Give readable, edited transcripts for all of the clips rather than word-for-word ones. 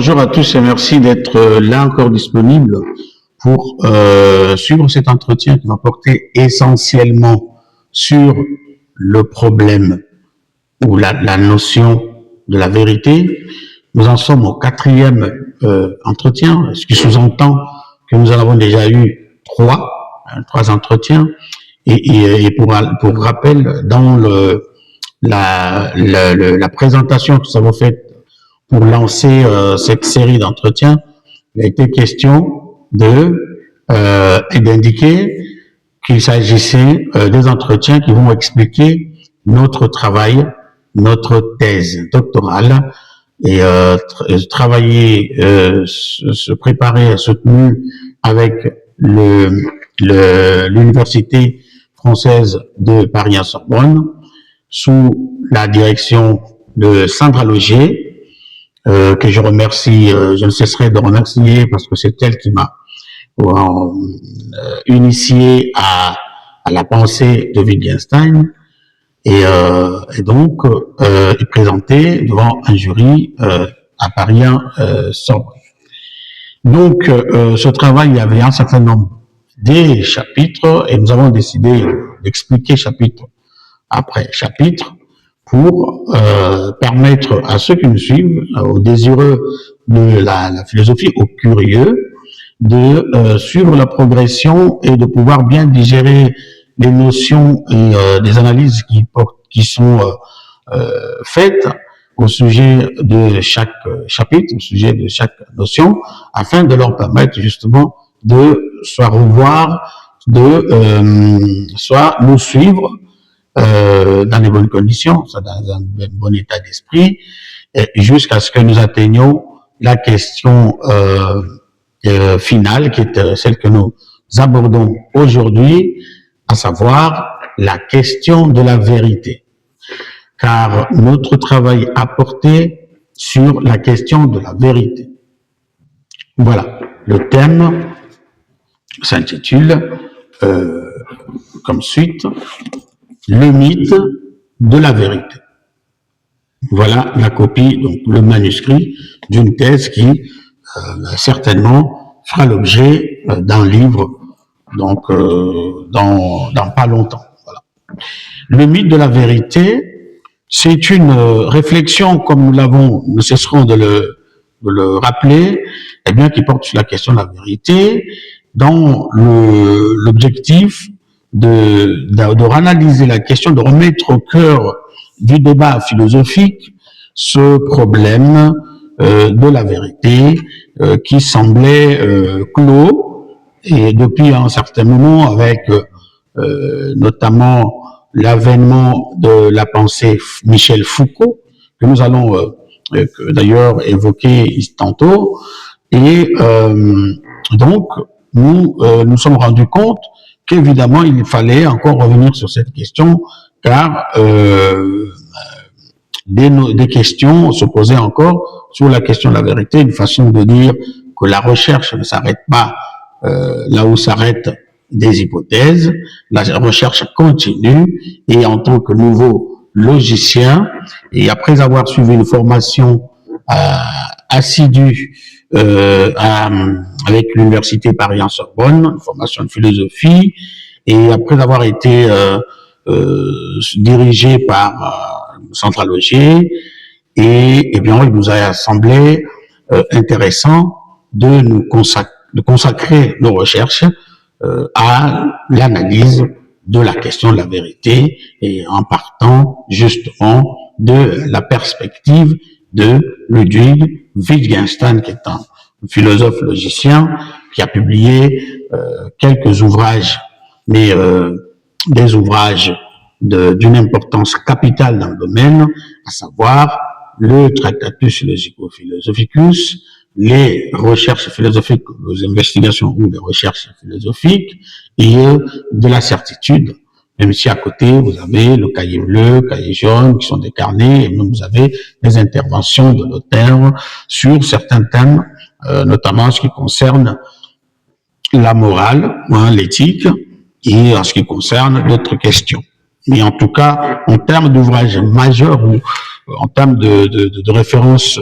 Bonjour à tous et merci d'être là encore disponible pour suivre cet entretien qui va porter essentiellement sur le problème ou la notion de la vérité. Nous en sommes au quatrième entretien, ce qui sous-entend que nous en avons déjà eu trois entretiens. Et pour rappel, dans la présentation que nous avons faite pour lancer cette série d'entretiens, il a été question d'indiquer qu'il s'agissait des entretiens qui vont expliquer notre travail, notre thèse doctorale, et travailler, se préparer, soutenu avec l'Université française de Paris-Sorbonne, sous la direction de Sandra Logier, que je remercie, je ne cesserai de remercier parce que c'est elle qui m'a initié à la pensée de Wittgenstein, et donc est présenté devant un jury à Paris-Sorbonne. Donc ce travail, il y avait un certain nombre des chapitres et nous avons décidé d'expliquer chapitre après chapitre pour permettre à ceux qui nous suivent, aux désireux de la philosophie, aux curieux, de suivre la progression et de pouvoir bien digérer les notions et des analyses qui sont faites au sujet de chaque chapitre, au sujet de chaque notion, afin de leur permettre justement de soit revoir, soit nous suivre dans les bonnes conditions, dans un bon état d'esprit, jusqu'à ce que nous atteignions la question finale, qui est celle que nous abordons aujourd'hui, à savoir la question de la vérité. Car notre travail a porté sur la question de la vérité. Voilà, le thème s'intitule comme suite: le mythe de la vérité. Voilà la copie, donc le manuscrit d'une thèse qui certainement fera l'objet d'un livre, donc dans pas longtemps. Voilà. Le mythe de la vérité, c'est une réflexion, comme nous cesserons de le rappeler, eh bien, qui porte sur la question de la vérité, dans l'objectif de réanalyser la question, de remettre au cœur du débat philosophique ce problème de la vérité qui semblait clos, et depuis un certain moment, avec notamment l'avènement de la pensée Michel Foucault, que nous allons d'ailleurs évoquer tantôt, et donc nous sommes rendus compte qu'évidemment, il fallait encore revenir sur cette question, car des questions se posaient encore sur la question de la vérité, une façon de dire que la recherche ne s'arrête pas là où s'arrêtent des hypothèses, la recherche continue, et en tant que nouveau logicien, et après avoir suivi une formation assidue avec l'Université Paris-Sorbonne, une formation de philosophie, et après avoir été dirigé par Sandra Logier, et bien il nous a semblé intéressant de consacrer nos recherches à l'analyse de la question de la vérité, et en partant justement de la perspective de Ludwig Wittgenstein, qui est un philosophe logicien qui a publié quelques ouvrages, mais des ouvrages d'une importance capitale dans le domaine, à savoir le Tractatus Logico-Philosophicus, les recherches philosophiques, les investigations ou les recherches philosophiques, et de la certitude, même si à côté vous avez le cahier bleu, cahier jaune, qui sont des carnets, et même vous avez des interventions de l'auteur sur certains thèmes, notamment en ce qui concerne la morale, l'éthique, et en ce qui concerne d'autres questions. Mais en tout cas, en termes d'ouvrages majeurs ou en termes de références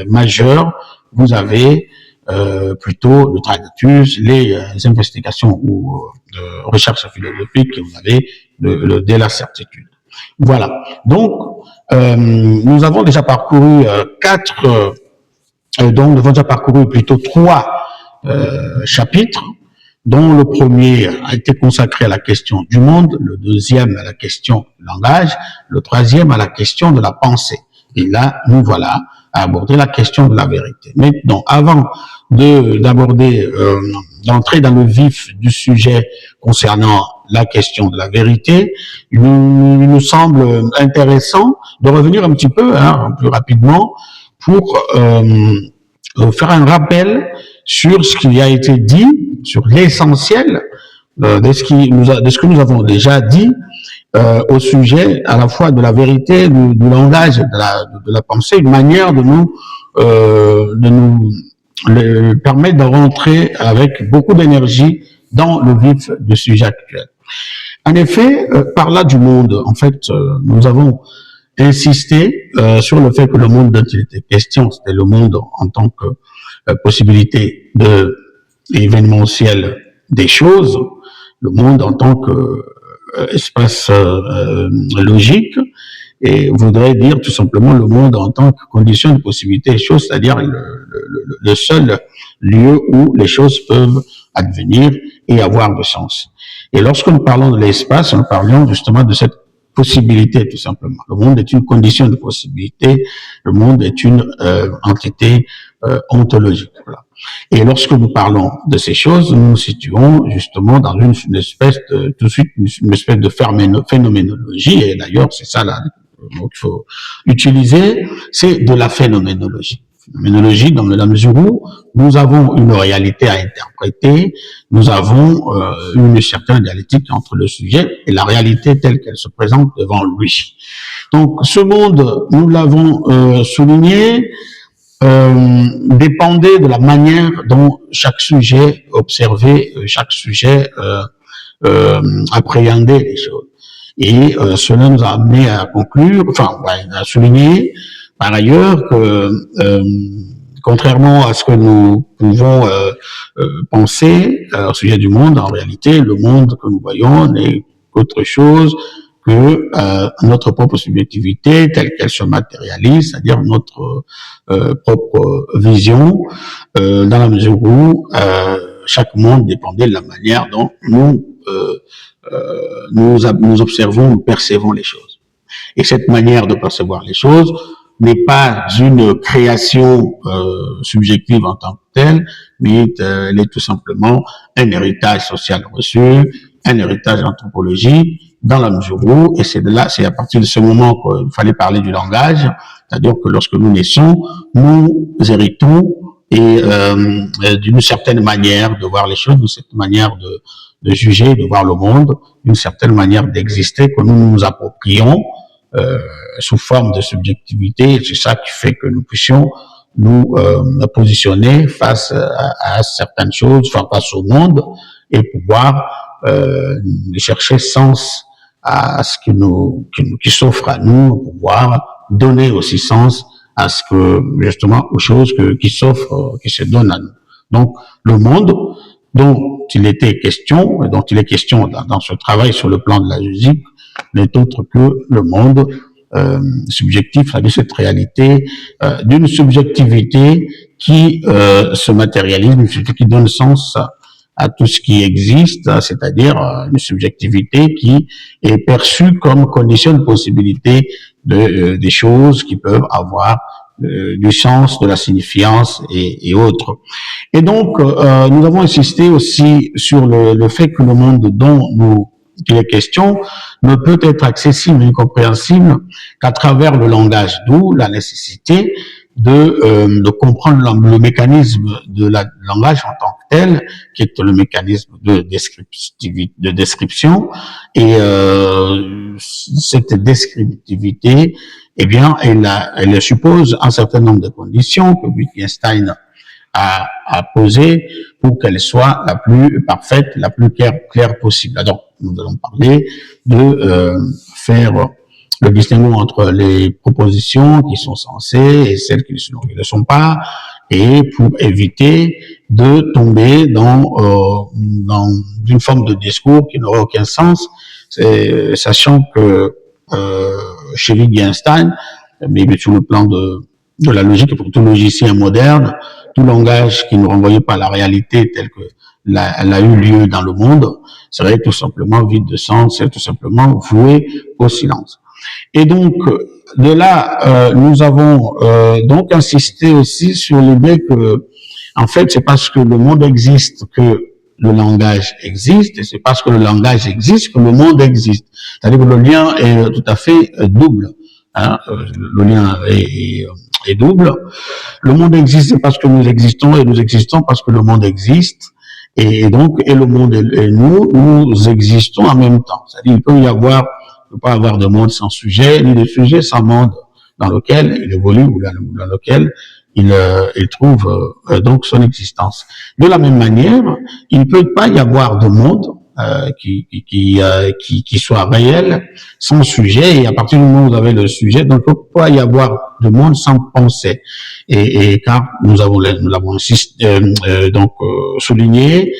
majeures, vous avez plutôt le Tractatus, les investigations ou de recherche philosophique, et vous avez de la certitude. Voilà. Donc, nous avons déjà parcouru donc nous avons déjà parcouru plutôt 3 chapitres, dont le premier a été consacré à la question du monde, le deuxième à la question du langage, le troisième à la question de la pensée. Et là, nous voilà à aborder la question de la vérité. Maintenant, avant d'entrer dans le vif du sujet concernant la question de la vérité, il nous semble intéressant de revenir un petit peu, plus rapidement, pour faire un rappel sur ce qui a été dit, sur l'essentiel de ce que nous avons déjà dit au sujet à la fois de la vérité, du langage, de la pensée, une manière de nous permettre de rentrer avec beaucoup d'énergie dans le vif du sujet actuel. En effet, par là du monde, en fait, nous avons insisté sur le fait que le monde dont il était question, c'était le monde en tant que possibilité événementielle des choses, le monde en tant que espace logique, et voudrait dire tout simplement le monde en tant que condition de possibilité des choses, c'est-à-dire le seul lieu où les choses peuvent advenir et avoir de sens. Et lorsque nous parlons de l'espace, nous parlons justement de cette possibilité, tout simplement. Le monde est une condition de possibilité, le monde est une entité ontologique. Voilà. Et lorsque nous parlons de ces choses, nous nous situons justement dans une espèce de, tout de suite, une espèce de phénoménologie, et d'ailleurs, c'est ça là qu'il faut utiliser, c'est de la phénoménologie. Phénoménologie dans la mesure où nous avons une réalité à interpréter, nous avons une certaine dialectique entre le sujet et la réalité telle qu'elle se présente devant lui. Donc ce monde, nous l'avons souligné, dépendait de la manière dont chaque sujet observait, chaque sujet appréhendait les choses. Et cela nous a amené à conclure, à souligner par ailleurs que contrairement à ce que nous pouvons penser au sujet du monde, en réalité, le monde que nous voyons n'est qu'autre chose que notre propre subjectivité telle qu'elle se matérialise, c'est-à-dire notre propre vision, dans la mesure où chaque monde dépendait de la manière dont nous observons, nous percevons les choses. Et cette manière de percevoir les choses n'est pas une création subjective en tant que telle, mais elle est tout simplement un héritage social reçu, un héritage anthropologique, dans la mesure où, et c'est à partir de ce moment qu'il fallait parler du langage, c'est-à-dire que lorsque nous naissons, nous héritons d'une certaine manière de voir les choses, d'une certaine manière de juger, de voir le monde, d'une certaine manière d'exister que nous nous approprions sous forme de subjectivité. C'est ça qui fait que nous puissions nous positionner face à certaines choses, face au monde, et pouvoir chercher sens à ce qui s'offre à nous, pouvoir donner aussi sens à ce que, justement, aux choses qui s'offrent, qui se donnent à nous. Donc, le monde dont il était question, dont il est question dans ce travail sur le plan de la musique, n'est autre que le monde subjectif, c'est-à-dire cette réalité d'une subjectivité qui se matérialise, qui donne sens à tout ce qui existe, c'est-à-dire une subjectivité qui est perçue comme condition de possibilité des choses qui peuvent avoir du sens, de la signifiance et autres. Et donc, nous avons insisté aussi sur le fait que le monde dont il est question ne peut être accessible et compréhensible qu'à travers le langage, d'où la nécessité de comprendre le mécanisme de la langage en tant que tel, qui est le mécanisme de description, et cette descriptivité, eh bien, elle suppose un certain nombre de conditions que Wittgenstein à poser pour qu'elle soit la plus parfaite, la plus claire possible. Alors, nous allons parler de faire le distinguo entre les propositions qui sont censées et celles qui ne le sont pas, et pour éviter de tomber dans une forme de discours qui n'aurait aucun sens, sachant que chez Wittgenstein, mais sur le plan de la logique, pour tout logicien moderne, tout langage qui ne renvoyait pas à la réalité telle que elle a eu lieu dans le monde serait tout simplement vide de sens, serait tout simplement voué au silence. Et donc, de là, nous avons donc insisté aussi sur l'idée que, en fait, c'est parce que le monde existe que le langage existe, et c'est parce que le langage existe que le monde existe. C'est-à-dire que le lien est tout à fait double. Hein, le lien est double. Le monde existe parce que nous existons, et nous existons parce que le monde existe. Et donc, et le monde et nous existons en même temps. C'est-à-dire, il peut pas avoir de monde sans sujet, ni de sujet sans monde dans lequel il évolue ou dans lequel il trouve donc son existence. De la même manière, il ne peut pas y avoir de monde qui soit réel sans sujet, et à partir du moment où vous avez le sujet, donc il ne peut pas y avoir de monde sans pensée. Et car nous l'avons souligné,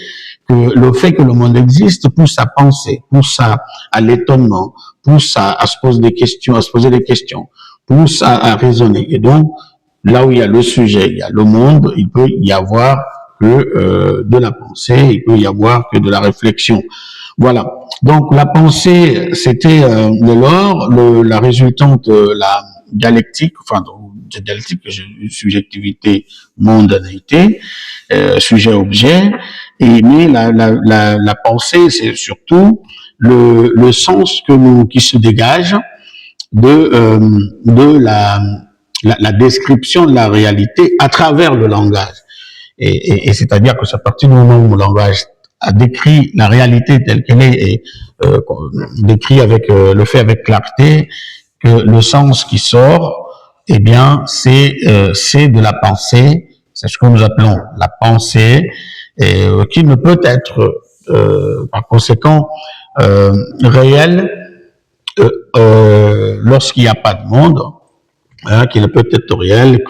que le fait que le monde existe pousse à penser, pousse à l'étonnement, pousse à se poser des questions, pousse à raisonner. Et donc, là où il y a le sujet, il y a le monde, il peut y avoir que de la pensée, il peut y avoir que de la réflexion. Voilà. Donc, la pensée, c'était de l'or, la résultante de la dialectique, enfin, de dialectique, subjectivité, mondanité, sujet-objet. Mais la pensée, c'est surtout le sens qui se dégage de la description de la réalité à travers le langage. Et c'est-à-dire que c'est à partir du moment où le langage a décrit la réalité telle qu'elle est, et décrit le fait avec clarté, que le sens qui sort, eh bien, c'est de la pensée. C'est ce que nous appelons la pensée, qui ne peut être, par conséquent, réelle lorsqu'il n'y a pas de monde, hein, qui ne peut être réel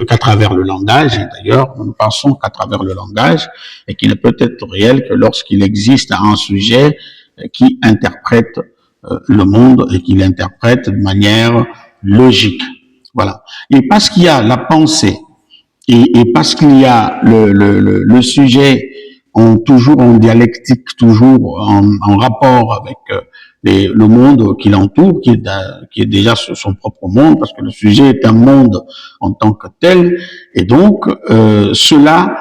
qu'à travers le langage, et d'ailleurs, nous ne pensons qu'à travers le langage, et qui ne peut être réel que lorsqu'il existe un sujet qui interprète le monde, et qui l'interprète de manière logique. Voilà. Et parce qu'il y a la pensée, et parce qu'il y a le sujet toujours en dialectique, toujours en rapport avec le monde qui l'entoure, qui est déjà son propre monde, parce que le sujet est un monde en tant que tel, et donc cela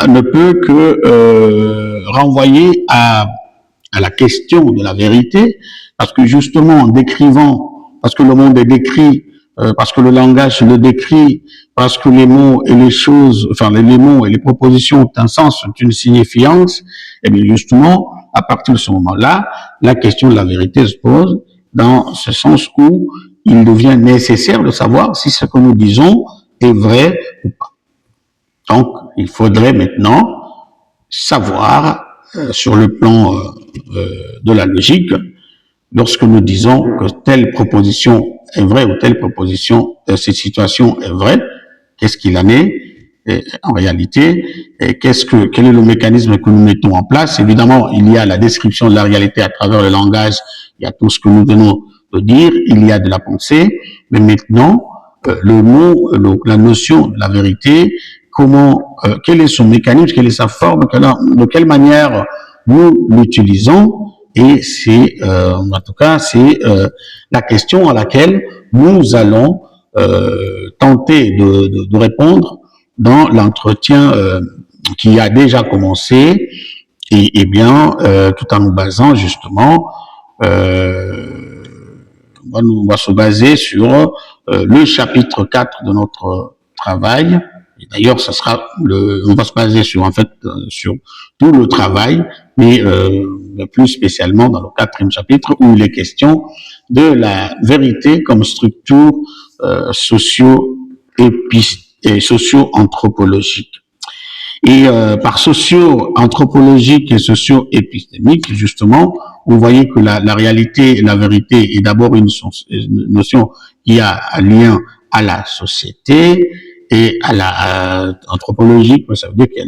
ne peut que renvoyer à la question de la vérité, parce que justement en décrivant, parce que le monde est décrit, parce que le langage le décrit, parce que les mots et les choses, enfin les mots et les propositions ont un sens, ont une signifiance, et bien justement, à partir de ce moment-là, la question de la vérité se pose, dans ce sens où il devient nécessaire de savoir si ce que nous disons est vrai ou pas. Donc, il faudrait maintenant savoir, sur le plan de la logique, lorsque nous disons que telle proposition est vraie ou telle proposition, cette situation est vraie, qu'est-ce qu'il en est en réalité, quel est le mécanisme que nous mettons en place. Évidemment, il y a la description de la réalité à travers le langage, il y a tout ce que nous venons de dire, il y a de la pensée, mais maintenant, le mot, la notion de la vérité, quel est son mécanisme, quelle est sa forme, de quelle manière nous l'utilisons, et c'est, en tout cas, c'est la question à laquelle nous allons tenter de répondre dans l'entretien qui a déjà commencé, et bien, tout en nous basant justement, on va se baser sur le chapitre 4 de notre travail. Et d'ailleurs, on va se baser sur tout le travail, mais plus spécialement dans le 4e chapitre où il est question de la vérité comme structure socio-anthropologique. Et par socio-anthropologique et socio-épistémique, justement, vous voyez que la réalité et la vérité est d'abord une notion qui a un lien à la société et à la anthropologique, ça veut dire qu'il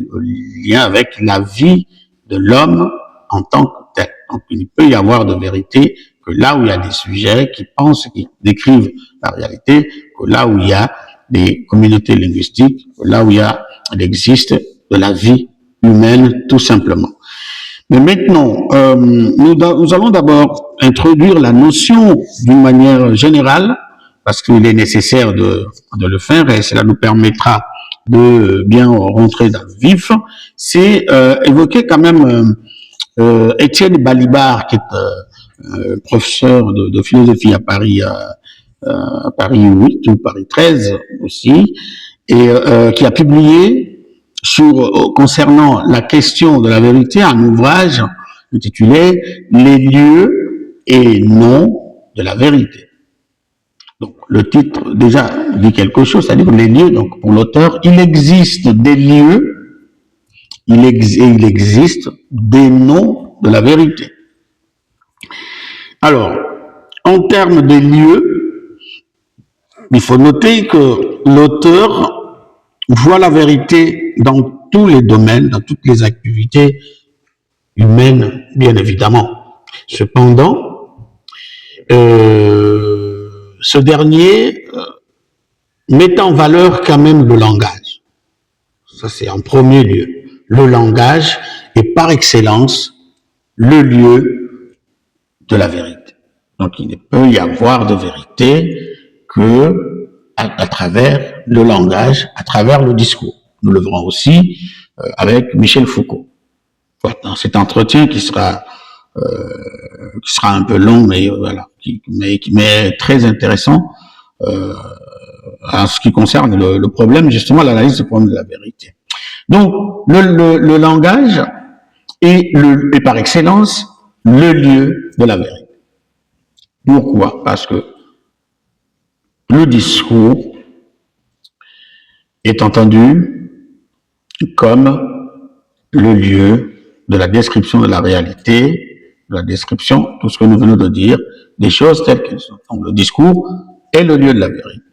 y a un lien avec la vie de l'homme en tant que tel. Donc, il ne peut y avoir de vérité que là où il y a des sujets qui pensent, qui décrivent la réalité, que là où il y a des communautés linguistiques, que là où il existe de la vie humaine, tout simplement. Mais maintenant, nous allons d'abord introduire la notion d'une manière générale, parce qu'il est nécessaire de le faire, et cela nous permettra de bien rentrer dans le vif. C'est évoquer quand même Étienne Balibar, qui est professeur de philosophie à Paris 8 ou Paris 13 aussi, et qui a publié concernant la question de la vérité un ouvrage intitulé Les lieux et noms de la vérité. Donc le titre déjà dit quelque chose, c'est-à-dire les lieux, donc pour l'auteur, il existe des lieux, il existe des noms de la vérité. Alors, en termes de lieux, il faut noter que l'auteur voit la vérité dans tous les domaines, dans toutes les activités humaines, bien évidemment. Cependant, ce dernier met en valeur quand même le langage. Ça, c'est en premier lieu. Le langage est par excellence le lieu de la vérité. Donc, il ne peut y avoir de vérité que à travers le langage, à travers le discours. Nous le verrons aussi avec Michel Foucault. Voilà, dans cet entretien qui sera un peu long, mais voilà, mais très intéressant en ce qui concerne le problème, justement, l'analyse du problème de la vérité. Donc, le langage est par excellence le lieu de la vérité. Pourquoi? Parce que le discours est entendu comme le lieu de la description de la réalité, de la description, tout ce que nous venons de dire, des choses telles qu'elles sont. Donc, le discours est le lieu de la vérité.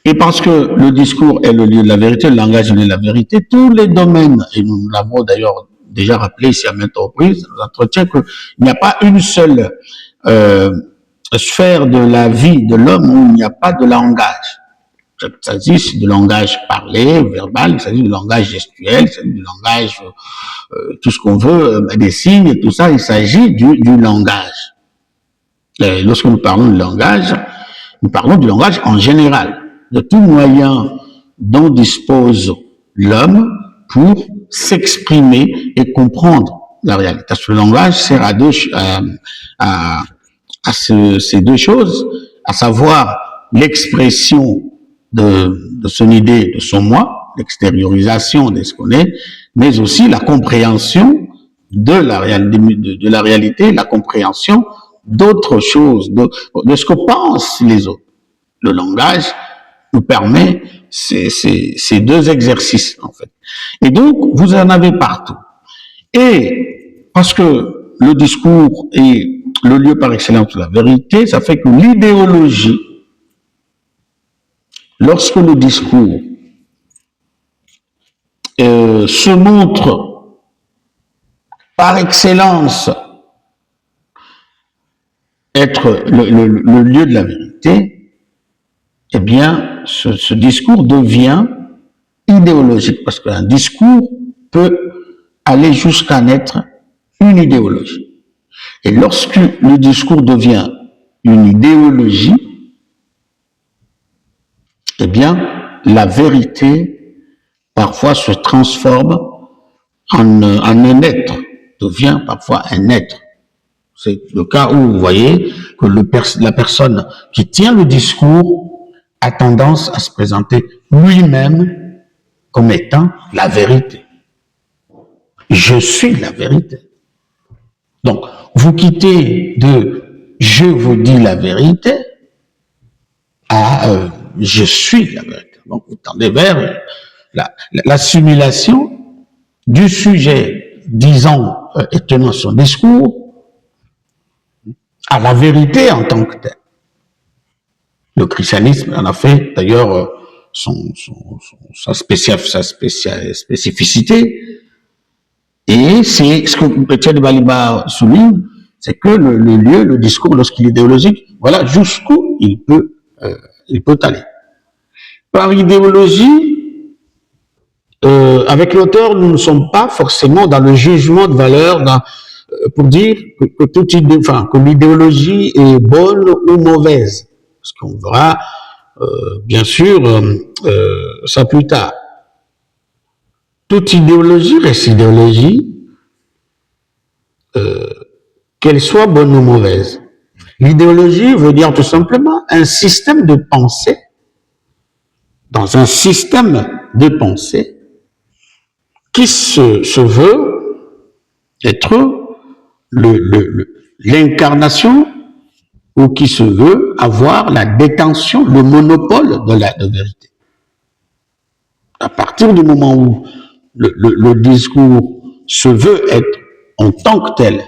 Et parce que le discours est le lieu de la vérité, le langage est le lieu de la vérité, tous les domaines, et nous l'avons d'ailleurs déjà rappelé ici à maintes reprises, dans l'entretien, qu'il n'y a pas une seule sphère de la vie de l'homme où il n'y a pas de langage. Il s'agit de langage parlé, verbal, il s'agit de langage gestuel, il s'agit du langage, tout ce qu'on veut, des signes, tout ça, il s'agit du langage. Et lorsque nous parlons de langage, nous parlons du langage en général, de tout moyen dont dispose l'homme pour s'exprimer et comprendre la réalité. Parce que le langage sert à ces deux choses, à savoir l'expression de son idée, de son moi, l'extériorisation de ce qu'on est, mais aussi la compréhension de la réalité, la compréhension d'autres choses, de ce que pensent les autres. Le langage nous permet ces deux exercices, en fait. Et donc, vous en avez partout. Et parce que le discours est le lieu par excellence de la vérité, ça fait que l'idéologie, lorsque le discours se montre par excellence être le lieu de la vérité, eh bien, ce discours devient idéologique, parce qu'un discours peut aller jusqu'à naître une idéologie. Et lorsque le discours devient une idéologie, eh bien, la vérité, parfois, se transforme en un être, devient parfois un être. C'est le cas où vous voyez que la personne qui tient le discours a tendance à se présenter lui-même comme étant la vérité. Je suis la vérité. Donc, vous quittez de « je vous dis la vérité » à « je suis la vérité ». Donc, vous tendez vers l'assimilation du sujet disant et tenant son discours à la vérité en tant que telle. Le christianisme en a fait d'ailleurs sa spécificité, et c'est ce que Étienne Baliba souligne, c'est que le discours, lorsqu'il est idéologique, voilà jusqu'où il peut aller. Par idéologie, avec l'auteur, nous ne sommes pas forcément dans le jugement de valeur, pour dire que toute idée, enfin, que l'idéologie est bonne ou mauvaise. Parce qu'on verra, bien sûr, ça plus tard. Toute idéologie reste idéologie, qu'elle soit bonne ou mauvaise. L'idéologie veut dire tout simplement un système de pensée, dans un système de pensée qui se veut être l'incarnation, ou qui se veut avoir la détention, le monopole de la vérité. À partir du moment où le discours se veut être en tant que tel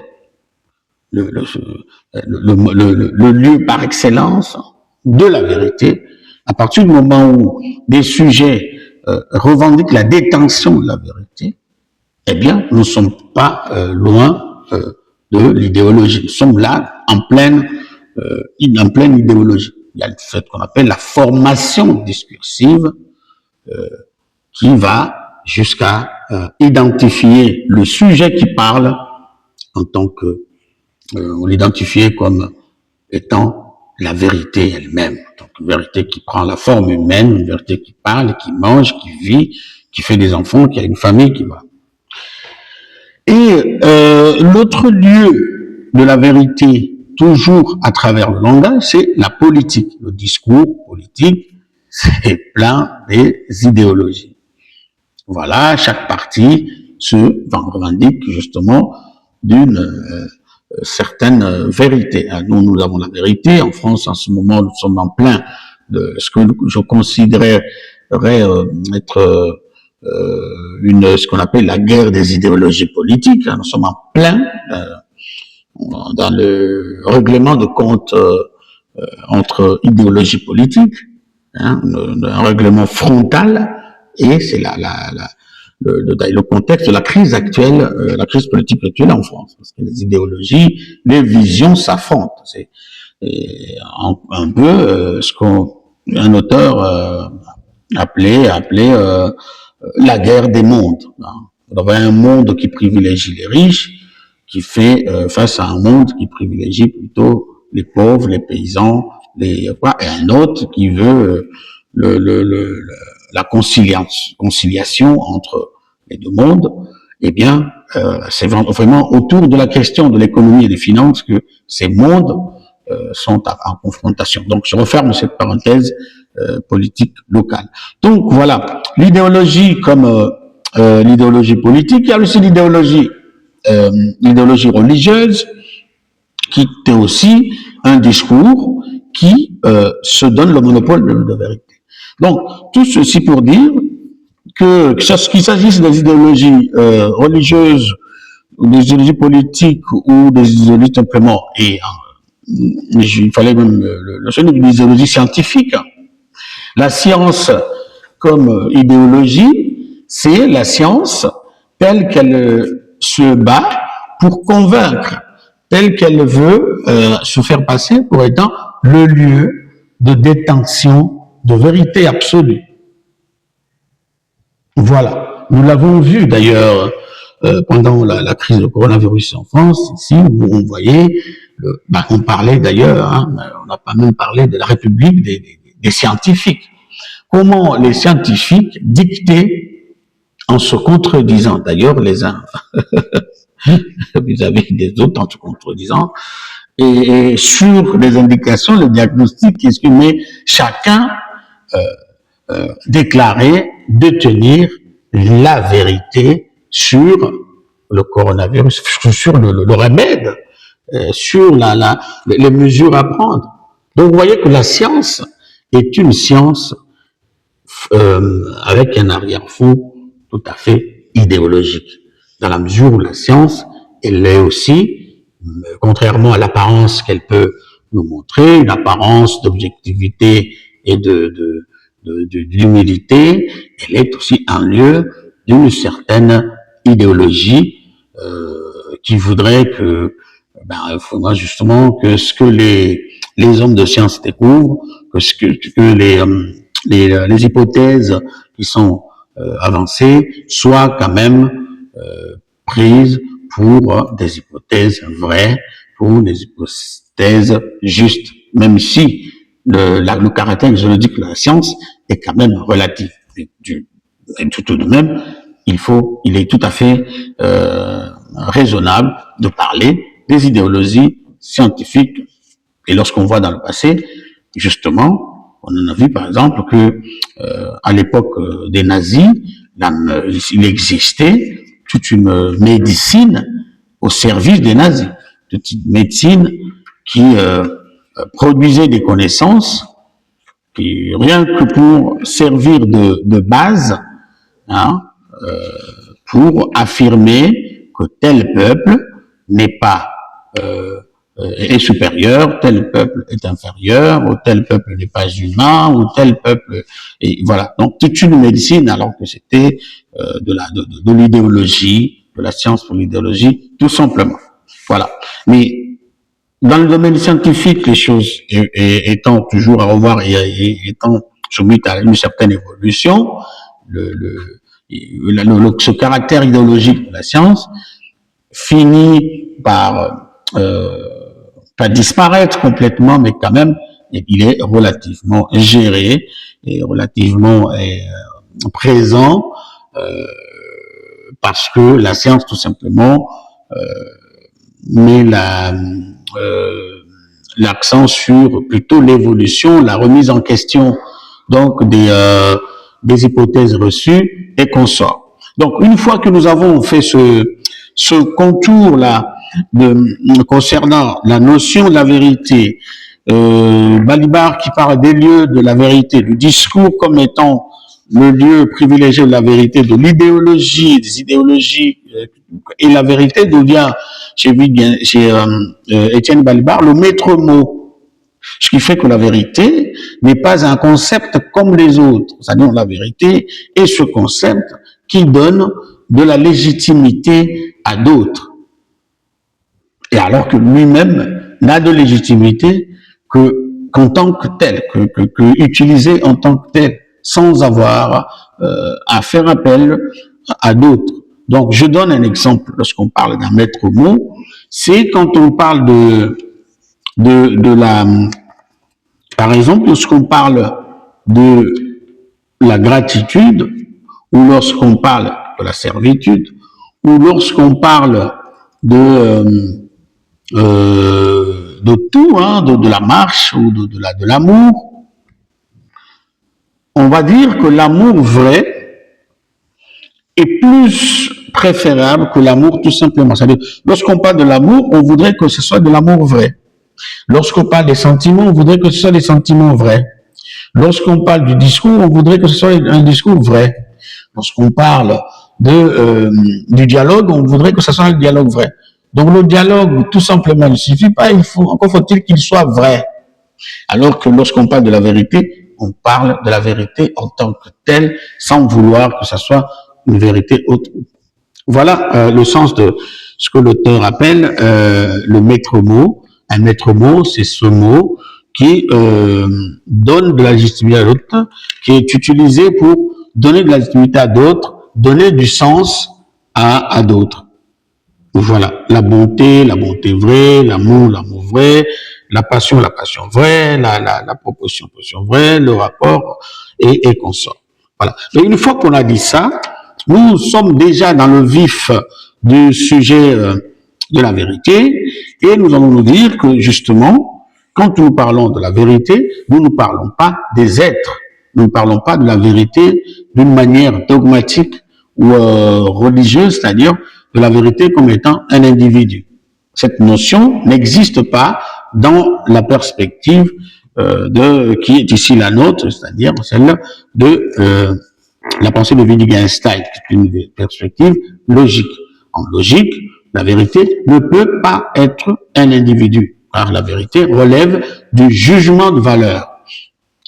le lieu par excellence de la vérité, à partir du moment où des sujets revendiquent la détention de la vérité, eh bien, nous ne sommes pas loin de l'idéologie. Nous sommes là en pleine idéologie. Il y a le fait qu'on appelle la formation discursive qui va jusqu'à identifier le sujet qui parle en tant que on l'identifie comme étant la vérité elle-même, donc une vérité qui prend la forme humaine, une vérité qui parle, qui mange, qui vit, qui fait des enfants, qui a une famille, qui va. Et l'autre lieu de la vérité, toujours à travers le langage, c'est la politique. Le discours politique, c'est plein des idéologies. Voilà, chaque parti se revendique justement d'une certaine vérité. Nous avons la vérité. En France, en ce moment, nous sommes en plein de ce que je considérerais être ce qu'on appelle la guerre des idéologies politiques. Nous sommes en plein dans le règlement de compte entre idéologies politiques, un règlement frontal, et c'est le contexte de la crise actuelle, la crise politique actuelle en France, parce que les idéologies, les visions s'affrontent. C'est un peu ce qu'un auteur appelait la guerre des mondes. On avait un monde qui privilégie les riches, qui fait face à un monde qui privilégie plutôt les pauvres, les paysans, et un autre qui veut la conciliation entre les deux mondes. Eh bien, c'est vraiment autour de la question de l'économie et des finances que ces mondes sont en confrontation. Donc, je referme cette parenthèse politique locale. Donc, voilà, l'idéologie comme l'idéologie politique. Il y a aussi l'idéologie religieuse, qui est aussi un discours qui se donne le monopole de vérité. Donc, tout ceci pour dire qu'il s'agisse des idéologies religieuses, ou des idéologies politiques, ou des idéologies simplement, et il fallait même des idéologies scientifiques. La science comme idéologie, c'est la science telle qu'elle se bat pour convaincre, telle qu'elle veut se faire passer pour étant le lieu de détention de vérité absolue. Voilà. Nous l'avons vu d'ailleurs pendant la crise du coronavirus en France, ici, où on voyait, on parlait d'ailleurs, on n'a pas même parlé de la République des scientifiques. Comment les scientifiques dictaient en se contredisant, d'ailleurs les uns vis-à-vis des autres en se contredisant, et sur les indications, le diagnostic, mais chacun déclarait détenir la vérité sur le coronavirus, sur le remède, sur les mesures à prendre. Donc vous voyez que la science est une science avec un arrière-fond tout à fait idéologique, dans la mesure où la science, elle est aussi, contrairement à l'apparence qu'elle peut nous montrer, une apparence d'objectivité et d'humilité, elle est aussi un lieu d'une certaine idéologie qui voudrait que, il faudra justement que ce que les hommes de science découvrent, que ce que les hypothèses qui sont avancées soient quand même prises pour des hypothèses vraies, pour des hypothèses justes, même si le caractère juridique de la science est quand même relatif. Tout de même, il est tout à fait raisonnable de parler des idéologies scientifiques. Et lorsqu'on voit dans le passé, justement, on en a vu par exemple que à l'époque des nazis, il existait toute une médecine au service des nazis, toute une médecine qui produisait des connaissances qui, rien que pour servir de base, hein, pour affirmer que tel peuple n'est pas est supérieur, tel peuple est inférieur, ou tel peuple n'est pas humain, ou tel peuple, et voilà. Donc toute une médecine, alors que c'était de l'idéologie, de la science pour l'idéologie, tout simplement. Voilà. Mais dans le domaine scientifique, les choses étant toujours à revoir et étant soumises à une certaine évolution, ce caractère idéologique de la science finit par pas disparaître complètement, mais quand même, il est relativement géré et relativement présent parce que la science, tout simplement, met l'accent sur plutôt l'évolution, la remise en question donc des hypothèses reçues et consorts. Donc une fois que nous avons fait ce contour-là concernant la notion de la vérité, Balibar qui parle des lieux de la vérité, du discours comme étant le lieu privilégié de la vérité, de l'idéologie, des idéologies et la vérité devient chez Étienne Balibar le maître mot. Ce qui fait que la vérité n'est pas un concept comme les autres. C'est-à-dire la vérité est ce concept qui donne de la légitimité à d'autres. Et alors que lui-même n'a de légitimité qu'en tant que tel, que utilisé en tant que tel, sans avoir à faire appel à d'autres. Donc, je donne un exemple lorsqu'on parle d'un maître mot, c'est quand on parle par exemple, lorsqu'on parle de la gratitude, ou lorsqu'on parle de la servitude, ou lorsqu'on parle de tout, hein, de la marche ou de l'amour, on va dire que l'amour vrai est plus préférable que l'amour tout simplement. C'est-à-dire, lorsqu'on parle de l'amour, on voudrait que ce soit de l'amour vrai. Lorsqu'on parle des sentiments, on voudrait que ce soit des sentiments vrais. Lorsqu'on parle du discours, on voudrait que ce soit un discours vrai. Lorsqu'on parle du dialogue, on voudrait que ce soit un dialogue vrai. Donc le dialogue, tout simplement, ne suffit pas, encore faut-il qu'il soit vrai. Alors que lorsqu'on parle de la vérité, on parle de la vérité en tant que telle, sans vouloir que ce soit une vérité autre. Voilà le sens de ce que l'auteur appelle le maître mot. Un maître mot, c'est ce mot qui donne de la légitimité à l'autre, qui est utilisé pour donner de la légitimité à d'autres, donner du sens à d'autres. Voilà, la bonté vraie, l'amour vrai, la passion vraie, la proposition vraie, le rapport et consort. Voilà. Et une fois qu'on a dit ça, nous sommes déjà dans le vif du sujet de la vérité et nous allons nous dire que justement, quand nous parlons de la vérité, nous ne parlons pas des êtres, nous ne parlons pas de la vérité d'une manière dogmatique ou religieuse, c'est-à-dire de la vérité comme étant un individu. Cette notion n'existe pas dans la perspective qui est ici la nôtre, c'est-à-dire celle de la pensée de Wittgenstein, qui est une perspective logique. En logique, la vérité ne peut pas être un individu, car la vérité relève du jugement de valeur.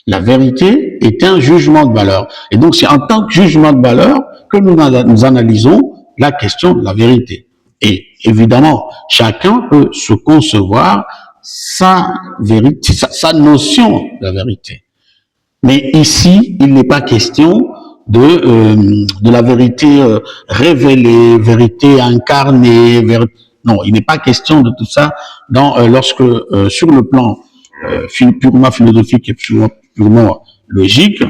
La vérité est un jugement de valeur. Et donc, c'est en tant que jugement de valeur que nous analysons la question de la vérité. Et évidemment, chacun peut se concevoir sa vérité, sa notion de la vérité. Mais ici, il n'est pas question de la vérité révélée, vérité incarnée. Non, il n'est pas question de tout ça lorsque, sur le plan purement philosophique et purement logique,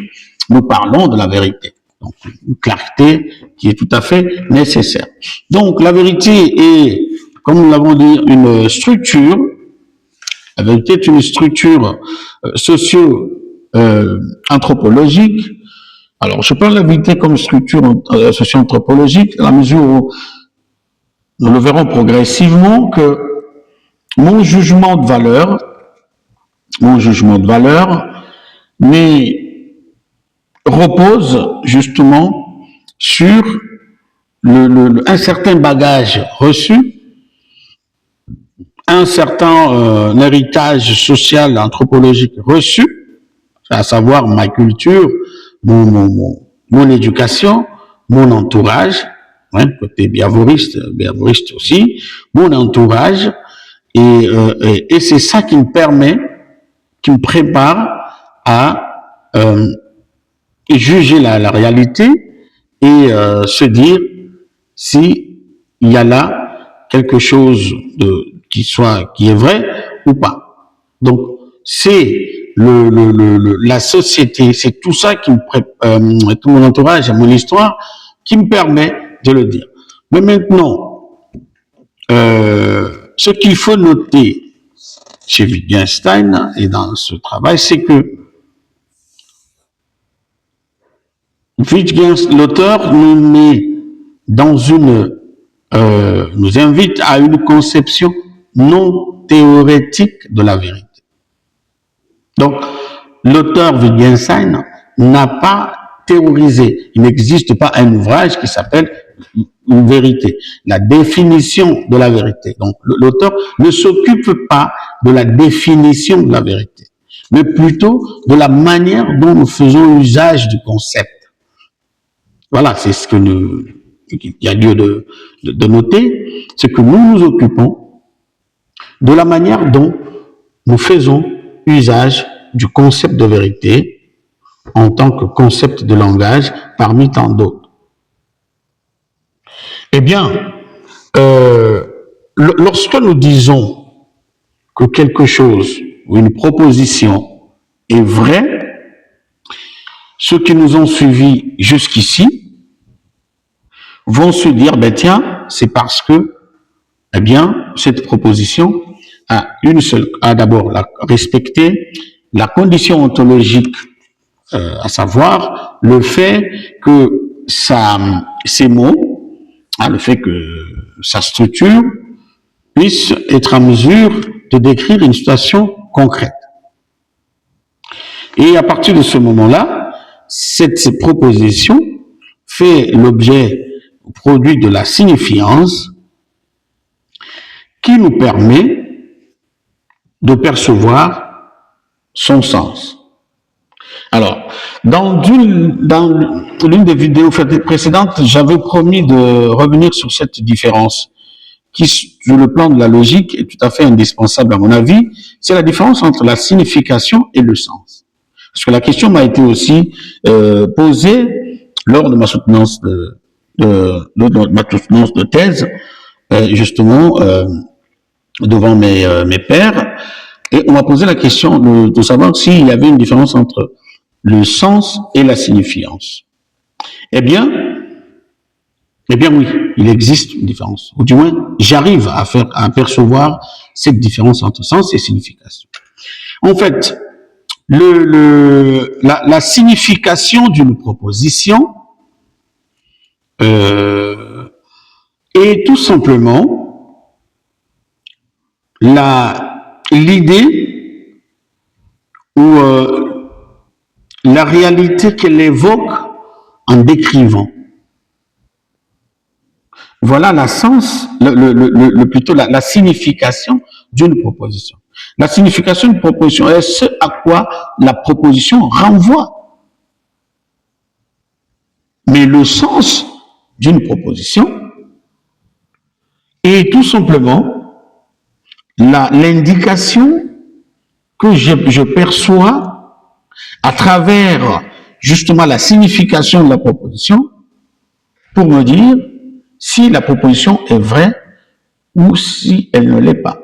nous parlons de la vérité. Donc, une clarté qui est tout à fait nécessaire. Donc, la vérité est, comme nous l'avons dit, une structure. La vérité est une structure socio-anthropologique. Alors, je parle de la vérité comme structure socio-anthropologique à la mesure où nous le verrons progressivement que mon jugement de valeur, repose justement sur un certain bagage reçu, un certain héritage social, anthropologique reçu, à savoir ma culture, mon éducation, mon entourage, hein, côté biavoriste aussi, mon entourage, et c'est ça qui me prépare à juger la réalité et se dire si il y a là quelque chose qui est vrai ou pas. Donc c'est la société, c'est tout ça qui me tout mon entourage, mon histoire, qui me permet de le dire. Mais maintenant, ce qu'il faut noter chez Wittgenstein et dans ce travail, c'est que l'auteur nous invite à une conception non théorétique de la vérité. Donc, l'auteur Wittgenstein n'a pas théorisé. Il n'existe pas un ouvrage qui s'appelle une vérité, la définition de la vérité. Donc, l'auteur ne s'occupe pas de la définition de la vérité, mais plutôt de la manière dont nous faisons usage du concept. Voilà, c'est ce que il y a lieu de noter, c'est que nous nous occupons de la manière dont nous faisons usage du concept de vérité en tant que concept de langage parmi tant d'autres. Eh bien, lorsque nous disons que quelque chose ou une proposition est vraie, ceux qui nous ont suivis jusqu'ici vont se dire, ben tiens, c'est parce que, eh bien, cette proposition a d'abord respecté la condition ontologique, à savoir le fait que ces mots, le fait que sa structure puisse être en mesure de décrire une situation concrète. Et à partir de ce moment-là, cette proposition fait l'objet, produit de la signifiance qui nous permet de percevoir son sens. Alors, dans l'une des vidéos précédentes, j'avais promis de revenir sur cette différence qui, sur le plan de la logique, est tout à fait indispensable à mon avis. C'est la différence entre la signification et le sens. Parce que la question m'a été aussi posée lors de ma soutenance de thèse, justement, devant mes pairs, et on m'a posé la question de savoir s'il y avait une différence entre le sens et la signifiance. Eh bien oui, il existe une différence. Ou du moins, j'arrive à percevoir cette différence entre sens et signification. En fait, la signification d'une proposition est tout simplement l'idée ou la réalité qu'elle évoque en décrivant. Voilà la sens, plutôt la signification d'une proposition. La signification d'une proposition est ce à quoi la proposition renvoie. Mais le sens d'une proposition est tout simplement l'indication que je perçois à travers justement la signification de la proposition pour me dire si la proposition est vraie ou si elle ne l'est pas.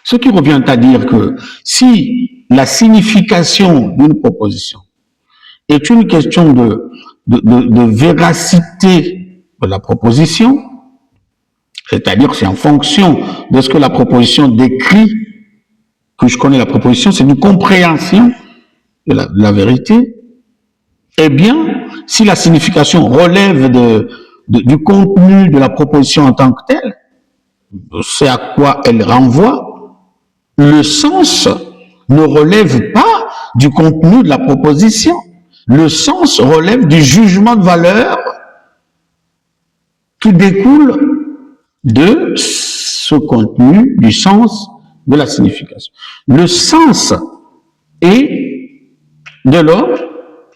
Ce qui revient à dire que si la signification d'une proposition est une question de véracité de la proposition, c'est-à-dire c'est en fonction de ce que la proposition décrit que je connais la proposition, c'est une compréhension de la vérité, eh bien, si la signification relève du contenu de la proposition en tant que telle, c'est à quoi elle renvoie, le sens ne relève pas du contenu de la proposition. Le sens relève du jugement de valeur qui découle de ce contenu, du sens de la signification. Le sens est de l'ordre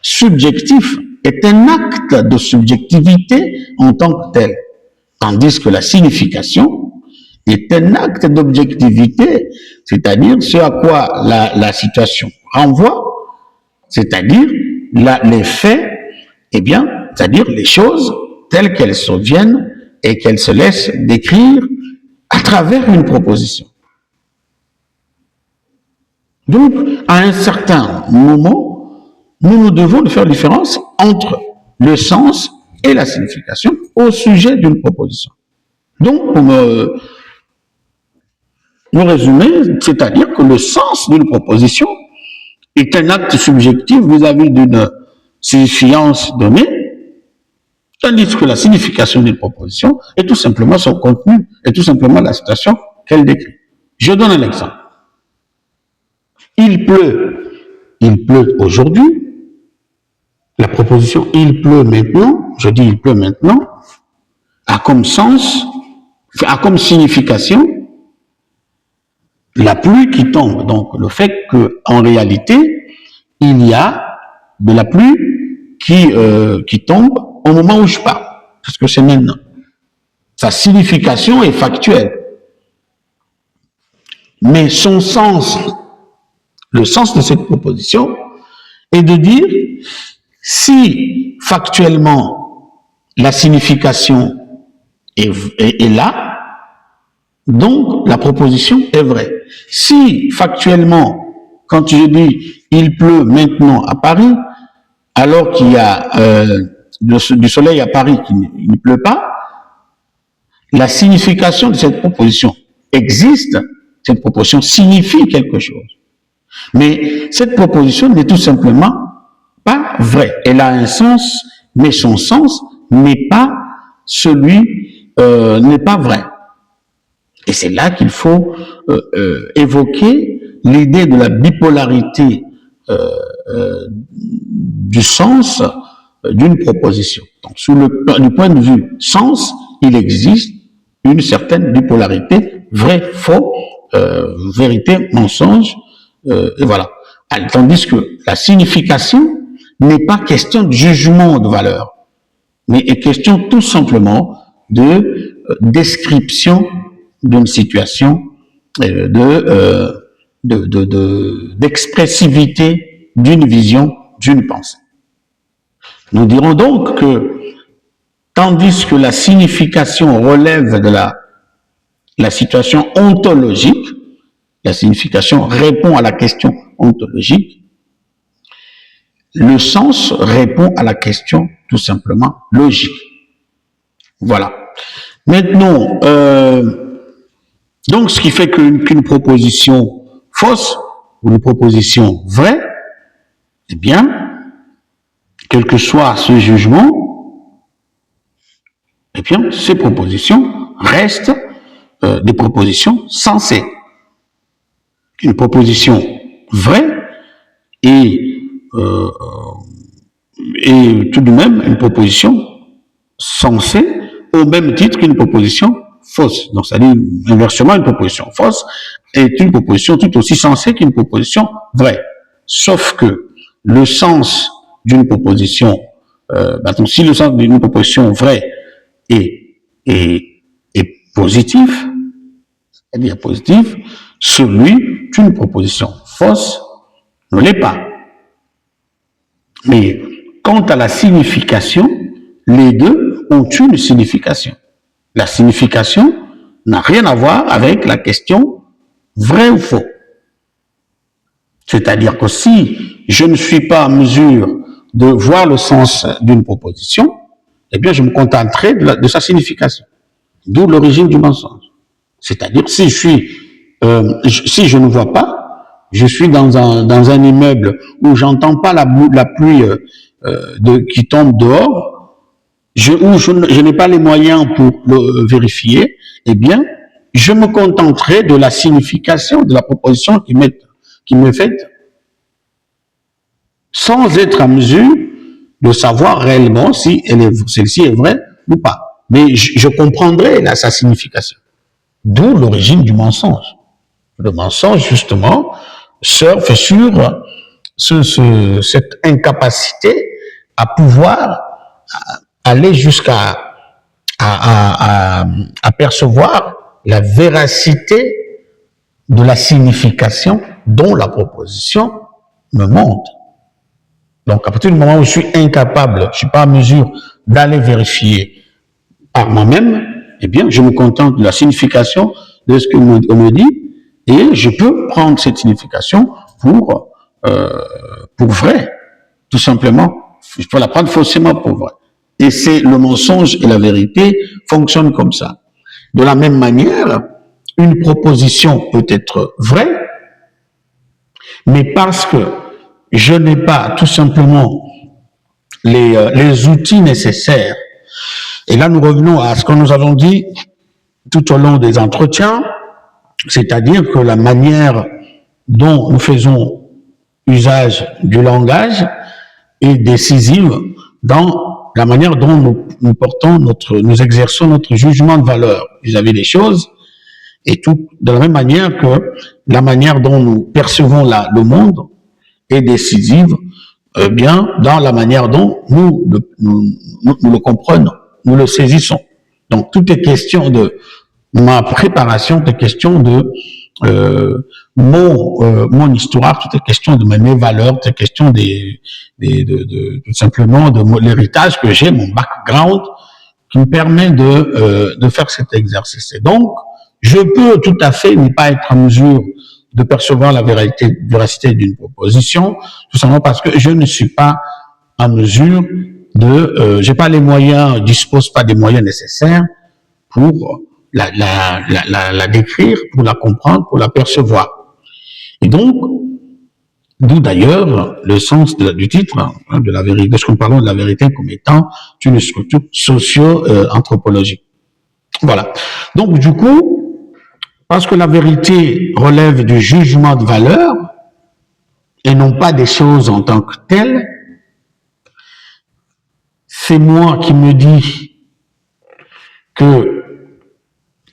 subjectif, est un acte de subjectivité en tant que tel, tandis que la signification est un acte d'objectivité, c'est-à-dire ce à quoi la situation renvoie, c'est-à-dire les faits, eh bien, c'est-à-dire les choses telles qu'elles surviennent et qu'elles se laissent décrire à travers une proposition. Donc, à un certain moment, nous devons faire la différence entre le sens et la signification au sujet d'une proposition. Donc, pour me résumer, c'est-à-dire que le sens d'une proposition est un acte subjectif vis-à-vis d'une signifiance donnée, tandis que la signification d'une proposition est tout simplement son contenu, est tout simplement la situation qu'elle décrit. Je donne un exemple. Il pleut aujourd'hui. La proposition il pleut maintenant, je dis il pleut maintenant, a comme sens, a comme signification la pluie qui tombe. Donc le fait qu'en réalité, il y a de la pluie qui tombe au moment où je parle, parce que c'est maintenant. Sa signification est factuelle. Mais son sens, le sens de cette proposition, est de dire si factuellement la signification est là, donc la proposition est vraie. Si factuellement, quand je dis il pleut maintenant à Paris, alors qu'il y a du soleil à Paris qui ne pleut pas, la signification de cette proposition existe, cette proposition signifie quelque chose. Mais cette proposition n'est tout simplement pas vraie. Elle a un sens, mais son sens n'est pas n'est pas vrai. Et c'est là qu'il faut évoquer l'idée de la bipolarité du sens d'une proposition. Donc, du point de vue sens, il existe une certaine bipolarité, vrai, faux, vérité, mensonge, et voilà. Tandis que la signification n'est pas question de jugement de valeur, mais est question tout simplement de description d'une situation, d'expressivité d'une vision, d'une pensée. Nous dirons donc que, tandis que la signification relève de la situation ontologique, la signification répond à la question ontologique, le sens répond à la question tout simplement logique. Voilà. Maintenant, donc ce qui fait qu'une proposition fausse ou une proposition vraie, eh bien, quel que soit ce jugement, eh bien, ces propositions restent des propositions sensées. Une proposition vraie et tout de même une proposition sensée au même titre qu'une proposition fausse. Donc, c'est-à-dire, inversement, une proposition fausse est une proposition tout aussi sensée qu'une proposition vraie. Sauf que le sens d'une proposition, donc si le sens d'une proposition vraie est positif, c'est-à-dire positif, celui d'une proposition fausse ne l'est pas. Mais quant à la signification, les deux ont une signification. La signification n'a rien à voir avec la question vrai ou faux. C'est-à-dire que si je ne suis pas en mesure de voir le sens d'une proposition, eh bien je me contenterai de sa signification. D'où l'origine du mensonge. C'est-à-dire si si je ne vois pas, je suis dans un immeuble où j'entends pas la pluie qui tombe dehors, où je n'ai pas les moyens pour le vérifier, eh bien, je me contenterai de la signification de la proposition qui m'est faite, sans être en mesure de savoir réellement si celle-ci est vraie ou pas. Mais je comprendrai sa signification. D'où l'origine du mensonge. Le mensonge, justement, surfe sur cette incapacité à pouvoir aller jusqu'à percevoir la véracité de la signification dont la proposition me montre. Donc, à partir du moment où je suis incapable, je ne suis pas en mesure d'aller vérifier par moi-même, eh bien, je me contente de la signification de ce qu'on me dit et je peux prendre cette signification pour vrai, tout simplement. Je peux la prendre faussement pour vrai. Et c'est le mensonge et la vérité fonctionnent comme ça. De la même manière, une proposition peut être vraie, mais parce que je n'ai pas tout simplement les outils nécessaires. Et là, nous revenons à ce que nous avons dit tout au long des entretiens, c'est-à-dire que la manière dont nous faisons usage du langage est décisive dans la manière dont nous exerçons notre jugement de valeur vis-à-vis des choses, et tout de la même manière que la manière dont nous percevons le monde est décisive, bien dans la manière dont nous le comprenons, nous le saisissons. Donc tout est question de ma préparation, tout est question de mon histoire, tout est question de mes valeurs, tout est question tout simplement de l'héritage que j'ai, mon background, qui me permet de faire cet exercice. Et donc, je peux tout à fait ne pas être en mesure de percevoir la véracité d'une proposition, tout simplement parce que je ne suis pas en mesure j'ai pas les moyens, dispose pas des moyens nécessaires pour la décrire, pour la comprendre, pour la percevoir. Et donc, d'où d'ailleurs le sens du titre, de la vérité, de ce que nous parlons de la vérité comme étant une structure socio-anthropologique. Voilà. Donc, du coup, parce que la vérité relève du jugement de valeur et non pas des choses en tant que telles, c'est moi qui me dis que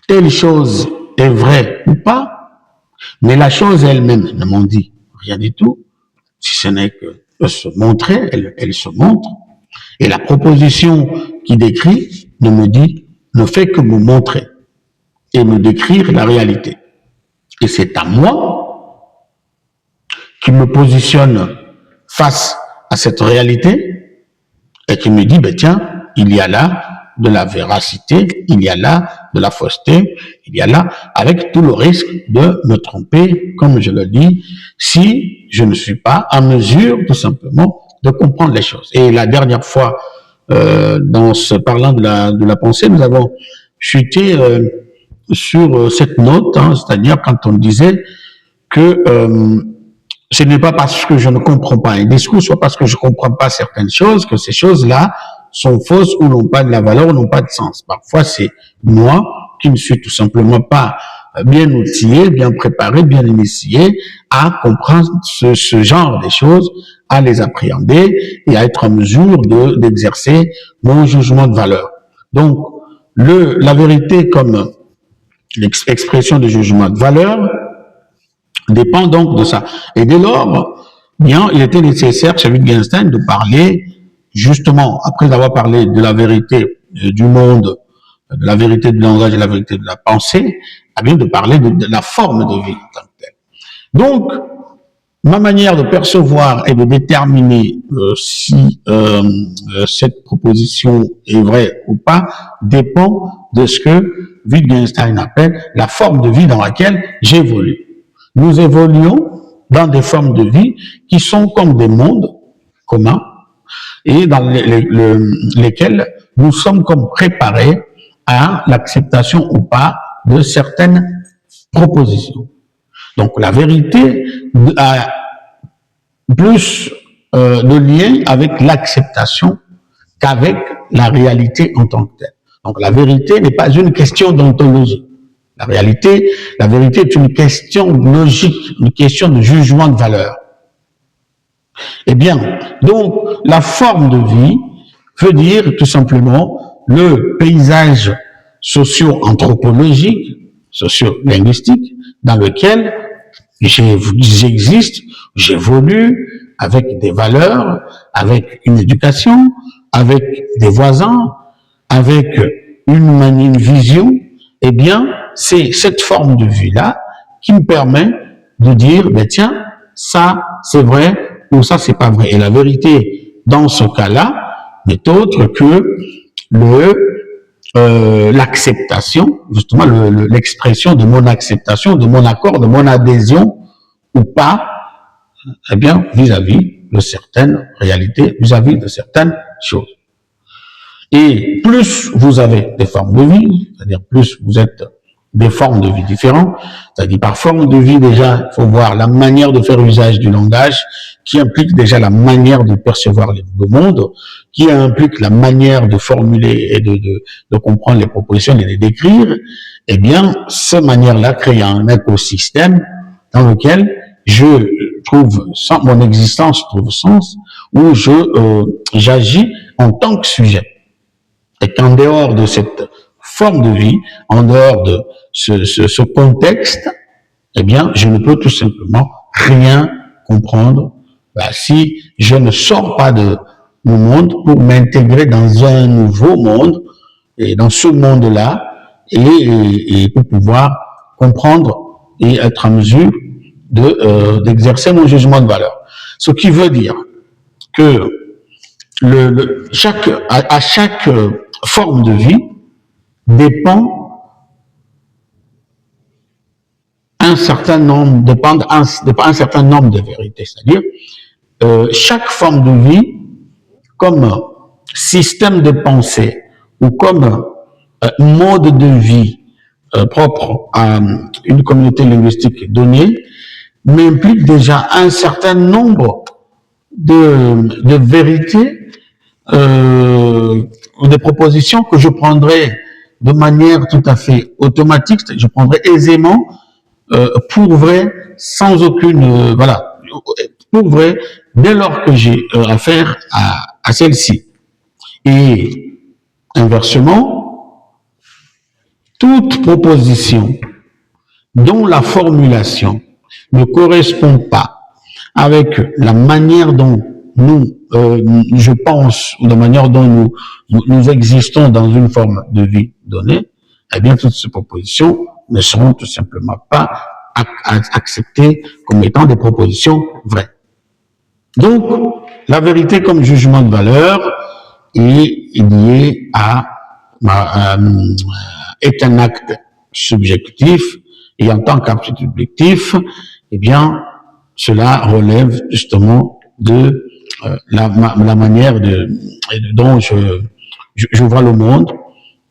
telle chose est vraie ou pas, mais la chose elle-même ne m'en dit rien du tout, si ce n'est que de se montrer, elle se montre, et la proposition qui décrit ne fait que me montrer et me décrire la réalité. Et c'est à moi qui me positionne face à cette réalité et qui me dit, ben tiens, il y a là de la véracité, il y a là de la fausseté, il y a là, avec tout le risque de me tromper, comme je le dis, si je ne suis pas en mesure, tout simplement, de comprendre les choses. Et la dernière fois, parlant de la pensée, nous avons chuté sur cette note, c'est-à-dire quand on disait que ce n'est pas parce que je ne comprends pas un discours, soit parce que je ne comprends pas certaines choses, que ces choses-là sont fausses ou n'ont pas de la valeur ou n'ont pas de sens. Parfois, c'est moi qui ne suis tout simplement pas bien outillé, bien préparé, bien initié à comprendre ce genre de choses, à les appréhender et à être en mesure d'exercer mon jugement de valeur. Donc, la vérité comme l'expression de jugement de valeur dépend donc de ça. Et dès lors, bien, il était nécessaire chez Wittgenstein de parler, justement, après avoir parlé de la vérité du monde, de la vérité du langage et de la vérité de la pensée, à bien de parler de la forme de vie en tant que telle. Donc, ma manière de percevoir et de déterminer si cette proposition est vraie ou pas dépend de ce que Wittgenstein appelle la forme de vie dans laquelle j'évolue. Nous évoluons dans des formes de vie qui sont comme des mondes communs et dans lesquels nous sommes comme préparés à l'acceptation ou pas de certaines propositions. Donc la vérité a plus de lien avec l'acceptation qu'avec la réalité en tant que telle. Donc la vérité n'est pas une question d'ontologie. La vérité est une question logique, une question de jugement de valeur. Eh bien, donc la forme de vie veut dire tout simplement le paysage socio-anthropologique, socio-linguistique, dans lequel j'existe, j'évolue avec des valeurs, avec une éducation, avec des voisins, avec une vision. Eh bien, c'est cette forme de vie-là qui me permet de dire, ben tiens, ça c'est vrai ou ça c'est pas vrai. Et la vérité, dans ce cas-là, n'est autre que l'acceptation, justement l'expression de mon acceptation, de mon accord, de mon adhésion ou pas, eh bien, vis-à-vis de certaines réalités, vis-à-vis de certaines choses. Et plus vous avez des formes de vie, c'est-à-dire plus vous êtes des formes de vie différentes, c'est-à-dire par forme de vie déjà, il faut voir la manière de faire usage du langage, qui implique déjà la manière de percevoir le monde, qui implique la manière de formuler et de comprendre les propositions et de les décrire. Eh bien, cette manière-là crée un écosystème dans lequel mon existence trouve sens, où j'agis en tant que sujet. Et qu'en dehors de cette forme de vie, en dehors de ce contexte, eh bien, je ne peux tout simplement rien comprendre si je ne sors pas de mon monde pour m'intégrer dans un nouveau monde, et dans ce monde-là, et pour pouvoir comprendre et être en mesure d'exercer mon jugement de valeur. Ce qui veut dire que à chaque forme de vie dépend un certain nombre de vérités, c'est-à-dire chaque forme de vie comme système de pensée ou comme mode de vie propre à une communauté linguistique donnée m'implique déjà un certain nombre de vérités ou des propositions que je prendrai de manière tout à fait automatique, je prendrai aisément pour vrai, sans aucune pour vrai, dès lors que j'ai affaire à celle-ci. Et inversement, toute proposition dont la formulation ne correspond pas avec la manière dont je pense, ou la manière dont nous existons dans une forme de vie donnée, eh bien, toutes ces propositions ne seront tout simplement pas acceptées comme étant des propositions vraies. Donc, la vérité comme jugement de valeur est liée est un acte subjectif, et en tant qu'acte subjectif, eh bien, cela relève justement de la manière dont je vois le monde,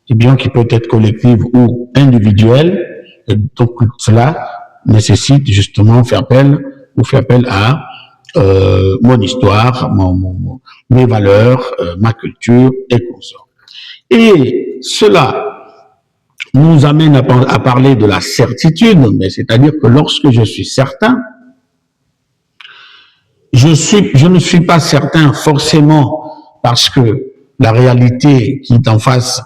et bien qui peut être collective ou individuelle, et donc cela nécessite justement faire appel à mon histoire, mes valeurs, ma culture et consorts. Et cela nous amène à parler de la certitude, mais c'est-à-dire que lorsque je suis certain, je ne suis pas certain forcément parce que la réalité qui est en face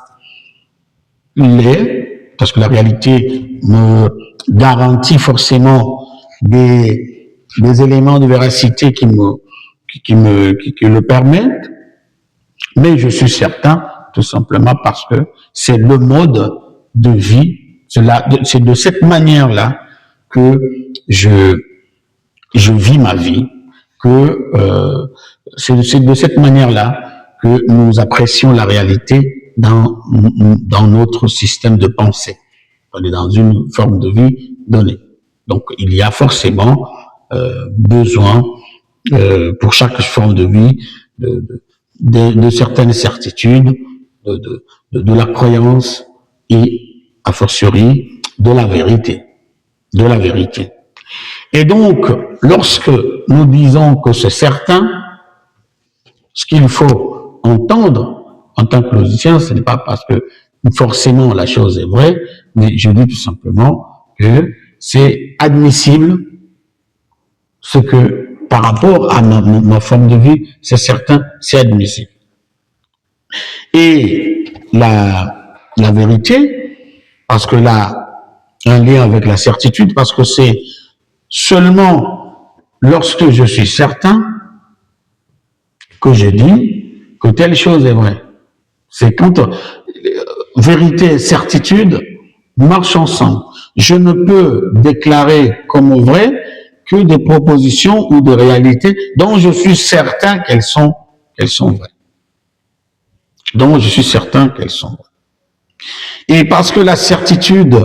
l'est, parce que la réalité me garantit forcément des éléments de véracité qui le permettent, mais je suis certain tout simplement parce que c'est le mode de vie, c'est de cette manière-là que je vis ma vie, que c'est de cette manière-là que nous apprécions la réalité dans notre système de pensée. On est dans une forme de vie donnée. Donc, il y a forcément besoin, pour chaque forme de vie, de certaines certitudes, de la croyance et, a fortiori, de la vérité. De la vérité. Et donc, lorsque nous disons que c'est certain, ce qu'il faut entendre en tant que logicien, ce n'est pas parce que forcément la chose est vraie, mais je dis tout simplement que c'est admissible ce que, par rapport à ma forme de vie, c'est certain, c'est admissible. Et la vérité, parce que là, un lien avec la certitude, parce que c'est seulement lorsque je suis certain que je dis que telle chose est vraie. C'est quand vérité et certitude marchent ensemble. Je ne peux déclarer comme vrai que des propositions ou des réalités dont je suis certain qu'elles sont vraies. Dont je suis certain qu'elles sont vraies. Et parce que la certitude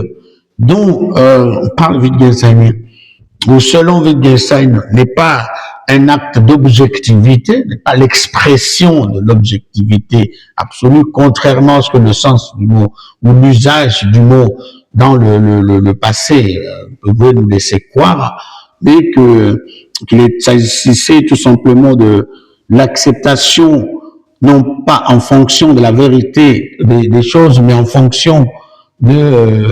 dont parle Wittgenstein, ou selon Wittgenstein, n'est pas un acte d'objectivité, n'est pas l'expression de l'objectivité absolue, contrairement à ce que le sens du mot ou l'usage du mot dans le passé pouvait nous laisser croire, mais qu'il s'agissait tout simplement de l'acceptation, non pas en fonction de la vérité des choses, mais en fonction de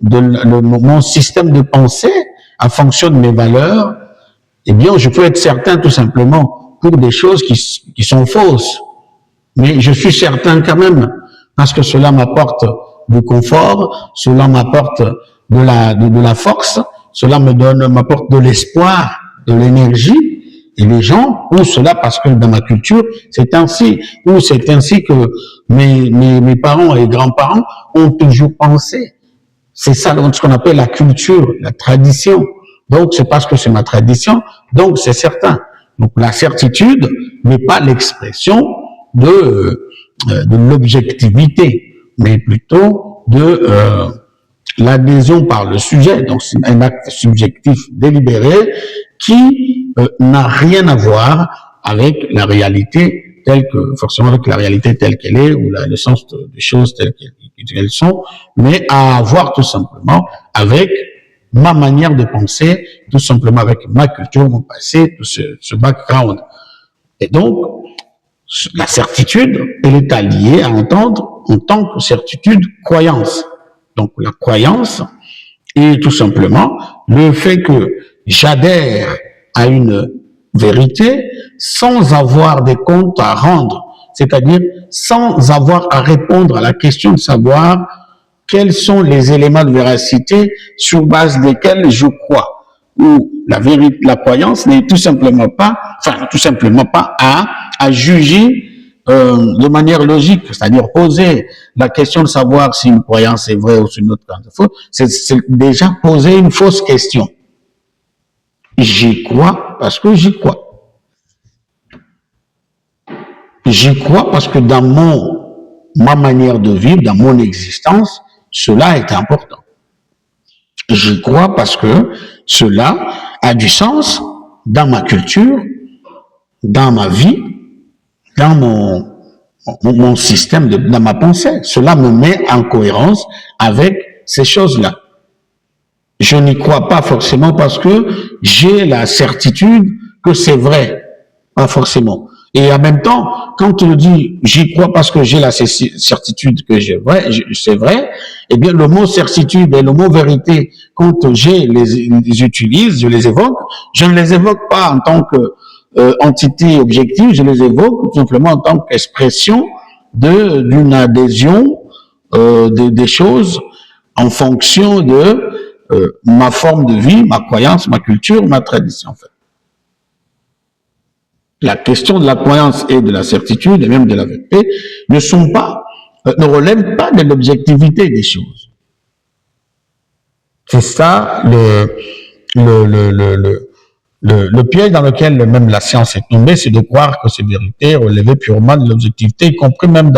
mon système de pensée, en fonction de mes valeurs, eh bien, je peux être certain tout simplement pour des choses qui sont fausses. Mais je suis certain quand même, parce que cela m'apporte du confort, cela m'apporte de la force, cela m'apporte de l'espoir, de l'énergie. Et les gens, ou cela parce que dans ma culture, c'est ainsi, ou c'est ainsi que mes parents et grands-parents ont toujours pensé. C'est ça ce qu'on appelle la culture, la tradition. Donc, c'est parce que c'est ma tradition, donc c'est certain. Donc, la certitude n'est pas l'expression de l'objectivité, mais plutôt de l'adhésion par le sujet. Donc, c'est un acte subjectif délibéré qui n'a rien à voir avec la réalité telle que, forcément avec la réalité telle qu'elle est, ou le sens des choses telles qu'elles sont, mais à voir tout simplement avec ma manière de penser, tout simplement avec ma culture, mon passé, tout ce background. Et donc, la certitude, elle est alliée à entendre en tant que certitude, croyance. Donc, la croyance est tout simplement le fait que j'adhère à une vérité sans avoir des comptes à rendre, c'est-à-dire sans avoir à répondre à la question de savoir quels sont les éléments de véracité sur base desquels je crois. Ou la vérité, la croyance n'est tout simplement pas à juger de manière logique, c'est-à-dire poser la question de savoir si une croyance est vraie ou si une autre croyance est fausse, c'est déjà poser une fausse question. J'y crois parce que j'y crois. J'y crois parce que dans ma manière de vivre, dans mon existence, cela est important. J'y crois parce que cela a du sens dans ma culture, dans ma vie, dans mon système, dans ma pensée. Cela me met en cohérence avec ces choses-là. Je n'y crois pas forcément parce que j'ai la certitude que c'est vrai. Pas forcément. Et en même temps, quand tu le dis, j'y crois parce que j'ai la certitude que c'est vrai, eh bien, le mot certitude et le mot vérité, quand les utilise, je les évoque, je ne les évoque pas en tant que entité objective, je les évoque tout simplement en tant qu'expression d'une adhésion des choses en fonction de ma forme de vie, ma croyance, ma culture, ma tradition, en fait. La question de la croyance et de la certitude, et même de la vérité, ne relèvent pas de l'objectivité des choses. C'est ça le piège dans lequel même la science est tombée, c'est de croire que ces vérités relevaient purement de l'objectivité, y compris même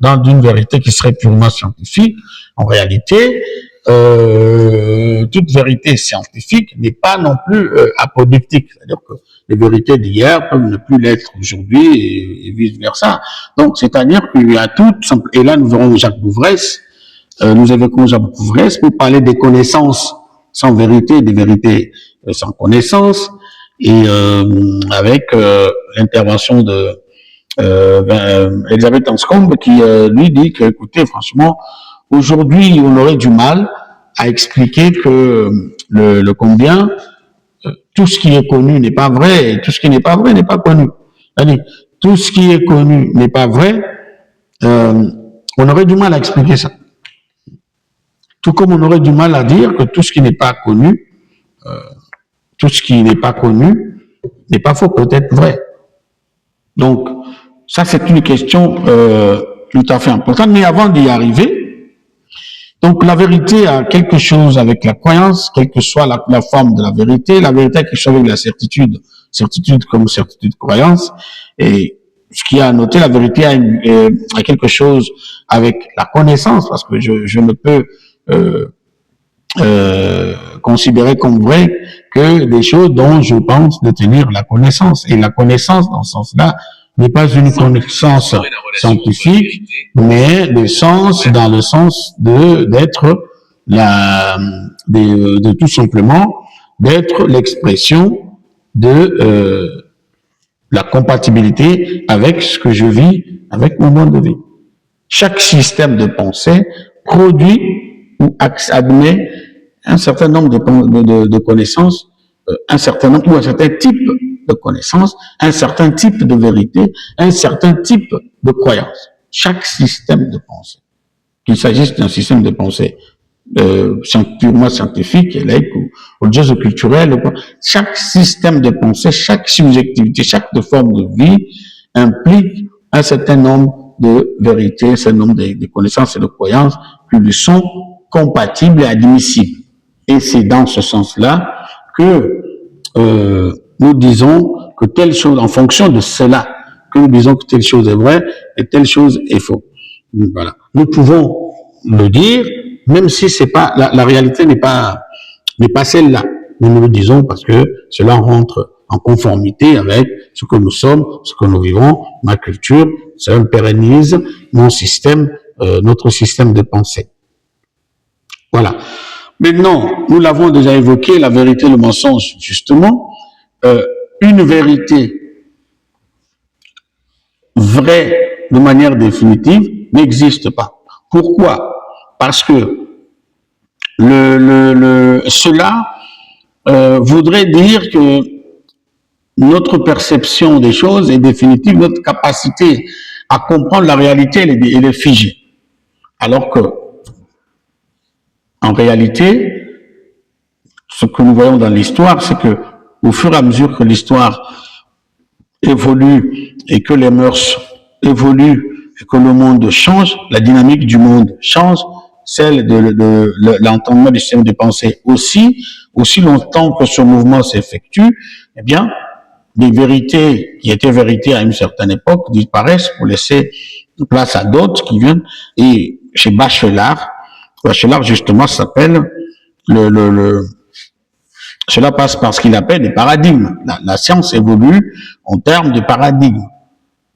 dans une vérité qui serait purement scientifique. En réalité, toute vérité scientifique n'est pas non plus apodictique. C'est-à-dire que les vérités d'hier peuvent ne plus l'être aujourd'hui et vice-versa. Donc, c'est-à-dire qu'il y a tout, et là nous verrons Jacques Bouvresse, nous évoquons Jacques Bouvresse pour parler des connaissances sans vérité, des vérités sans connaissance, et avec l'intervention de Elisabeth Anscombe qui lui dit que, écoutez, franchement, aujourd'hui, on aurait du mal à expliquer que le combien tout ce qui est connu n'est pas vrai et tout ce qui n'est pas vrai n'est pas connu. C'est-à-dire, tout ce qui est connu n'est pas vrai, on aurait du mal à expliquer ça. Tout comme on aurait du mal à dire que tout ce qui n'est pas connu, n'est pas faux, peut-être vrai. Donc, ça c'est une question tout à fait importante. Mais avant d'y arriver, donc la vérité a quelque chose avec la croyance, quelle que soit la forme de la vérité a quelque chose avec la certitude comme certitude croyance. Et ce qui a à noter, la vérité a quelque chose avec la connaissance, parce que je ne peux considérer comme vrai que des choses dont je pense détenir la connaissance. Et la connaissance, dans ce sens-là, n'est pas une connaissance scientifique, mais dans le sens d'être de tout simplement d'être l'expression de la compatibilité avec ce que je vis, avec mon mode de vie. Chaque système de pensée produit ou admet un certain nombre de connaissances, un certain type de connaissances, un certain type de vérité, un certain type de croyance. Chaque système de pensée, qu'il s'agisse d'un système de pensée purement scientifique, laïque ou culturel, chaque système de pensée, chaque subjectivité, chaque forme de vie implique un certain nombre de vérités, un certain nombre de connaissances et de croyances qui lui sont compatibles et admissibles. Et c'est dans ce sens-là que nous disons que telle chose, en fonction de cela, que nous disons que telle chose est vraie et telle chose est faux. Voilà. Nous pouvons le dire, même si c'est pas la réalité n'est pas celle-là. Mais nous le disons parce que cela rentre en conformité avec ce que nous sommes, ce que nous vivons, ma culture. Cela pérennise notre système de pensée. Voilà. Maintenant, nous l'avons déjà évoqué, la vérité, le mensonge, justement. Une vérité vraie de manière définitive n'existe pas. Pourquoi? Parce que cela voudrait dire que notre perception des choses est définitive, notre capacité à comprendre la réalité, elle est figée. Alors que, en réalité, ce que nous voyons dans l'histoire, c'est que au fur et à mesure que l'histoire évolue et que les mœurs évoluent et que le monde change, la dynamique du monde change, celle de l'entendement du système de pensée aussi longtemps que ce mouvement s'effectue, eh bien, des vérités qui étaient vérités à une certaine époque disparaissent pour laisser place à d'autres qui viennent. Et chez Bachelard justement s'appelle cela passe par ce qu'il appelle des paradigmes. La science évolue en termes de paradigmes.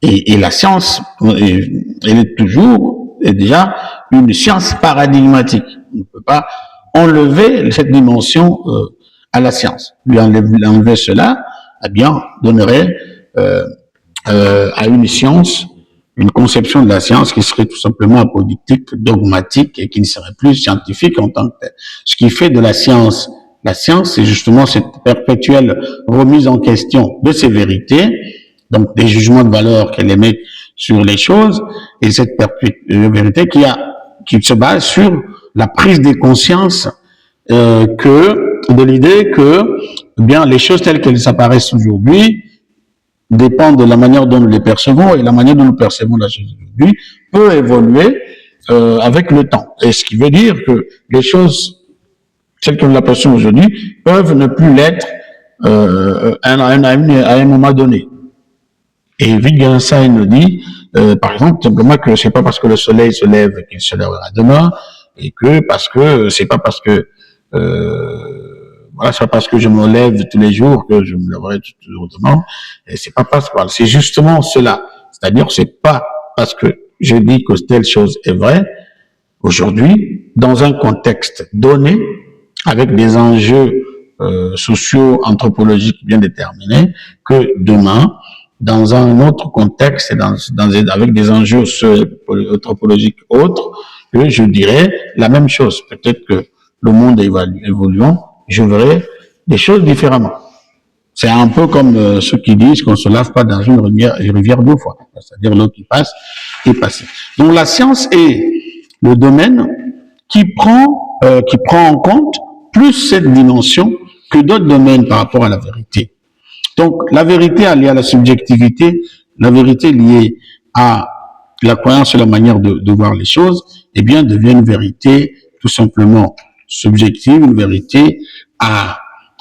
Et la science, elle est toujours, déjà, une science paradigmatique. On ne peut pas enlever cette dimension à la science. Lui enlever cela, eh bien, donnerait à une science, une conception de la science qui serait tout simplement apodictique, dogmatique et qui ne serait plus scientifique en tant que telle. Ce qui fait de la science, c'est justement cette perpétuelle remise en question de ces vérités, donc des jugements de valeur qu'elle émet sur les choses, et cette vérité qui se base sur la prise de conscience de l'idée que eh bien les choses telles qu'elles apparaissent aujourd'hui dépendent de la manière dont nous les percevons, et la manière dont nous percevons la chose aujourd'hui peut évoluer avec le temps. Et ce qui veut dire que les choses telles que nous la percevons aujourd'hui peuvent ne plus l'être à un moment donné. Et Wittgenstein nous dit, par exemple, simplement que c'est pas parce que le soleil se lève qu'il se lèvera demain, et que parce que c'est pas parce que voilà, c'est pas parce que je me lève tous les jours que je me lèverai toujours demain. Et c'est pas parce que c'est justement cela. C'est-à-dire, c'est pas parce que je dis que telle chose est vraie aujourd'hui, dans un contexte donné, avec des enjeux sociaux, anthropologiques bien déterminés, que demain, dans un autre contexte et avec des enjeux anthropologiques autres, que je dirais la même chose. Peut-être que le monde évoluant, je verrai des choses différemment. C'est un peu comme ceux qui disent qu'on se lave pas dans une rivière deux fois. C'est-à-dire l'eau qui passe est passée. Donc la science est le domaine qui prend en compte plus cette dimension que d'autres domaines par rapport à la vérité. Donc la vérité liée à la subjectivité, la vérité liée à la croyance et la manière de voir les choses, eh bien devient une vérité tout simplement subjective, une vérité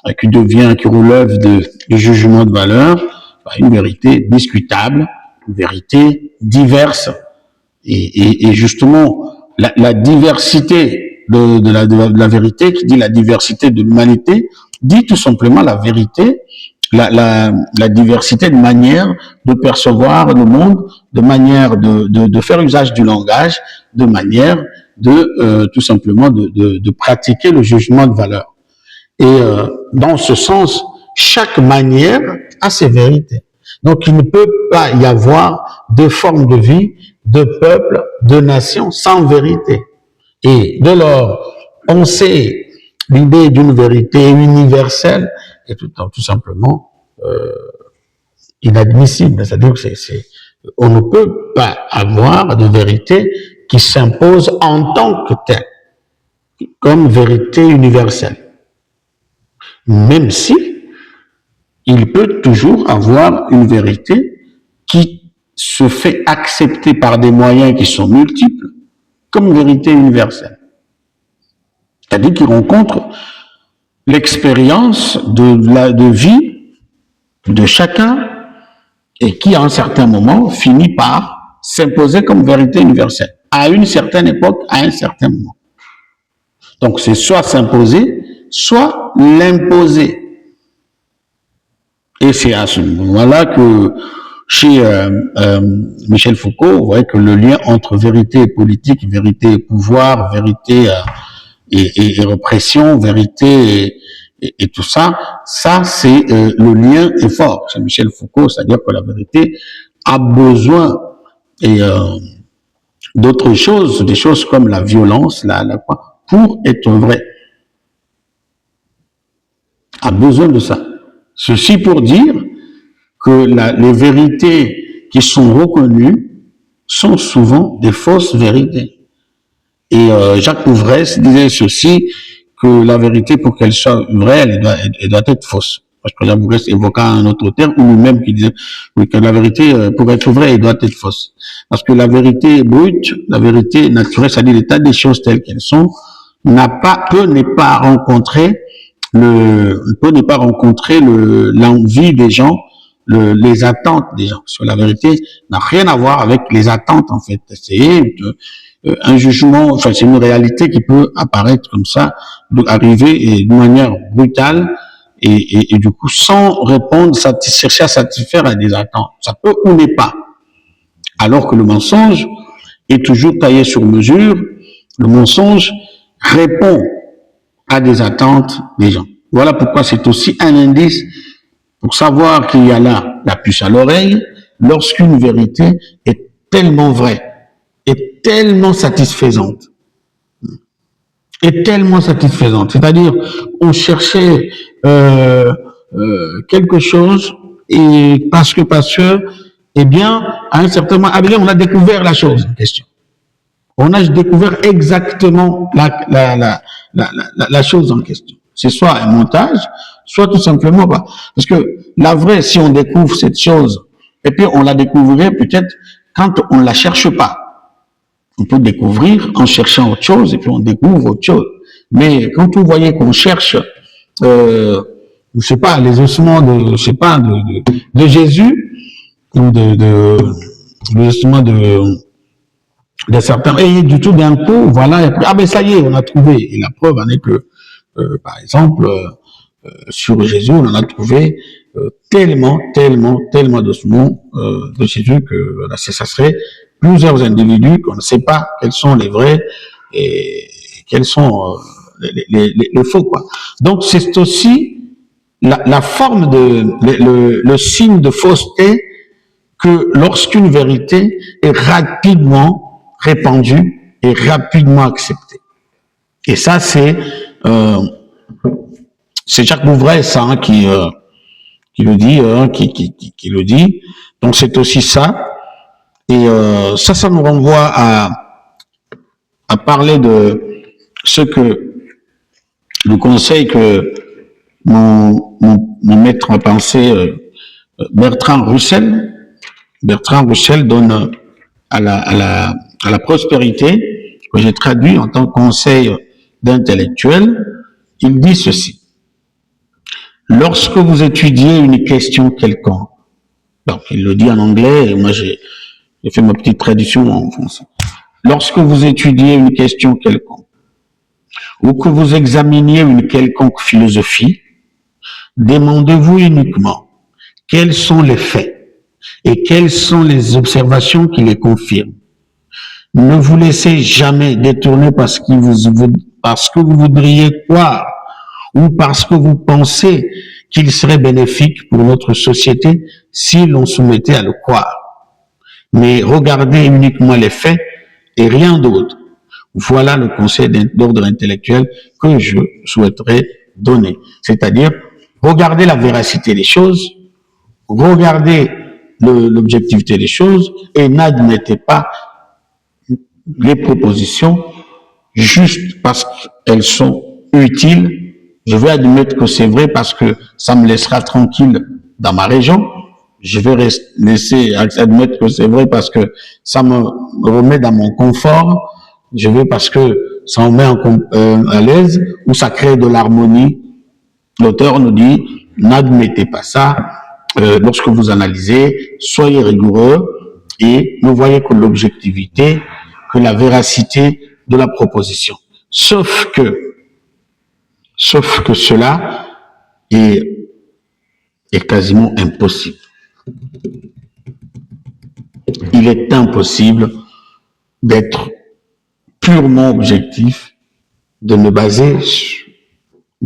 qui relève de jugement de valeur, une vérité discutable, une vérité diverse. Et justement, la diversité de la vérité, qui dit la diversité de l'humanité, dit tout simplement la vérité, la diversité de manière de percevoir le monde, de manière de faire usage du langage, de manière tout simplement de pratiquer le jugement de valeur. Et dans ce sens, chaque manière a ses vérités. Donc il ne peut pas y avoir de forme de vie, de peuple, de nation sans vérité. Et de lors, penser l'idée d'une vérité universelle est tout simplement inadmissible. C'est-à-dire que on ne peut pas avoir de vérité qui s'impose en tant que telle, comme vérité universelle. Même si il peut toujours avoir une vérité qui se fait accepter par des moyens qui sont multiples comme vérité universelle. C'est-à-dire qu'il rencontre l'expérience de vie de chacun et qui, à un certain moment, finit par s'imposer comme vérité universelle, à une certaine époque, à un certain moment. Donc, c'est soit s'imposer, soit l'imposer. Et c'est à ce moment-là que, chez Michel Foucault, vous voyez que le lien entre vérité politique, vérité pouvoir, vérité et répression, vérité et tout ça, c'est le lien est fort chez Michel Foucault, c'est-à-dire que la vérité a besoin d'autres choses, des choses comme la violence, pour être vrai, a besoin de ça. Ceci pour dire que les vérités qui sont reconnues sont souvent des fausses vérités. Et Jacques Prouvresse disait ceci, que la vérité, pour qu'elle soit vraie, elle doit être fausse. Parce que Jacques Prouvresse évoqua un autre terme, ou lui-même qui disait que la vérité, pour être vraie, elle doit être fausse. Parce que la vérité brute, la vérité naturelle, c'est-à-dire l'état des choses telles qu'elles sont, peut ne pas rencontrer l'envie des gens, les attentes des gens. Parce que la vérité n'a rien à voir avec les attentes, en fait. C'est un jugement, enfin, c'est une réalité qui peut apparaître comme ça, arriver de manière brutale, et du coup, sans répondre, chercher à satisfaire à des attentes. Ça peut ou n'est pas. Alors que le mensonge est toujours taillé sur mesure. Le mensonge répond à des attentes des gens. Voilà pourquoi c'est aussi un indice pour savoir qu'il y a là la puce à l'oreille, lorsqu'une vérité est tellement vraie, est tellement satisfaisante. Est tellement satisfaisante. C'est-à-dire, on cherchait quelque chose et parce que, eh bien, à un certain moment, on a découvert la chose en question. On a découvert exactement la chose en question. C'est soit un montage, soit tout simplement pas. Parce que la vraie, si on découvre cette chose, et puis on la découvrirait peut-être quand on ne la cherche pas. On peut découvrir en cherchant autre chose, et puis on découvre autre chose. Mais quand vous voyez qu'on cherche, je sais pas, les ossements de, je sais pas, de Jésus, ou les ossements de certains, et du tout d'un coup, voilà, et puis, ah ben ça y est, on a trouvé. Et la preuve en est que, par exemple, sur Jésus, on en a trouvé tellement d'ossements de Jésus que là, ça serait plusieurs individus qu'on ne sait pas quels sont les vrais et quels sont les faux, quoi. Donc c'est aussi la forme le signe de fausseté que lorsqu'une vérité est rapidement répandue et rapidement acceptée. Et ça, c'est Jacques Bouvresse hein, qui le dit, qui le dit. Donc c'est aussi ça. Et ça nous renvoie à parler de ce que le conseil que mon maître en pensée Bertrand Russell donne à la prospérité, que j'ai traduit en tant que conseil d'intellectuel. Il dit ceci: lorsque vous étudiez une question quelconque, donc il le dit en anglais et moi j'ai fait ma petite traduction en français. Lorsque vous étudiez une question quelconque, ou que vous examiniez une quelconque philosophie, demandez-vous uniquement quels sont les faits et quelles sont les observations qui les confirment. Ne vous laissez jamais détourner parce que vous voudriez croire ou parce que vous pensez qu'il serait bénéfique pour notre société si l'on se mettait à le croire. Mais regardez uniquement les faits et rien d'autre. Voilà le conseil d'ordre intellectuel que je souhaiterais donner. C'est-à-dire, regardez la véracité des choses, regardez l'objectivité des choses et n'admettez pas les propositions juste parce qu'elles sont utiles. Je vais admettre que c'est vrai parce que ça me laissera tranquille dans ma région. Je vais laisser admettre que c'est vrai parce que ça me remet dans mon confort. Je vais parce que ça me met à l'aise ou ça crée de l'harmonie. L'auteur nous dit, n'admettez pas ça. Lorsque vous analysez, soyez rigoureux et ne voyez que l'objectivité, que la véracité de la proposition. Sauf que cela est quasiment impossible. Il est impossible d'être purement objectif, de me baser sur...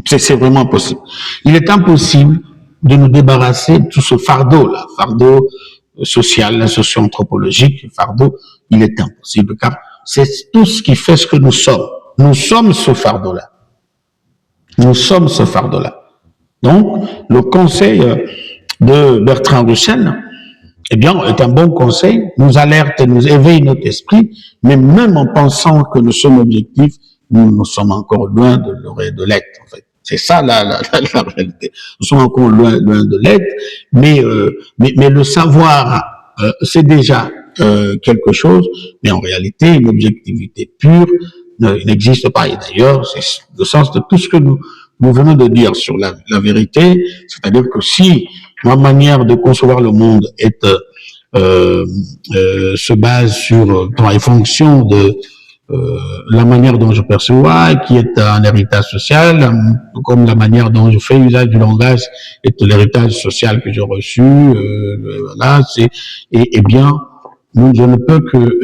C'est vraiment impossible. Il est impossible de nous débarrasser de tout ce fardeau-là, fardeau social, socio-anthropologique, fardeau, il est impossible, car c'est tout ce qui fait ce que nous sommes. Nous sommes ce fardeau-là. Nous sommes ce fardeau-là. Donc, le conseil de Bertrand Russell, eh bien, est un bon conseil, nous alerte et nous éveille notre esprit, mais même en pensant que nous sommes objectifs, nous sommes encore loin de l'être, en fait. C'est ça la réalité. Nous sommes encore loin de l'être, mais le savoir, c'est déjà quelque chose, mais en réalité, une objectivité pure n'existe pas. Et d'ailleurs, c'est le sens de tout ce que nous venons de dire sur la vérité, c'est-à-dire que si ma manière de concevoir le monde se base sur et fonction de la manière dont je perçois, qui est un héritage social, comme la manière dont je fais usage du langage est l'héritage social que j'ai reçu, voilà, et bien, je ne peux que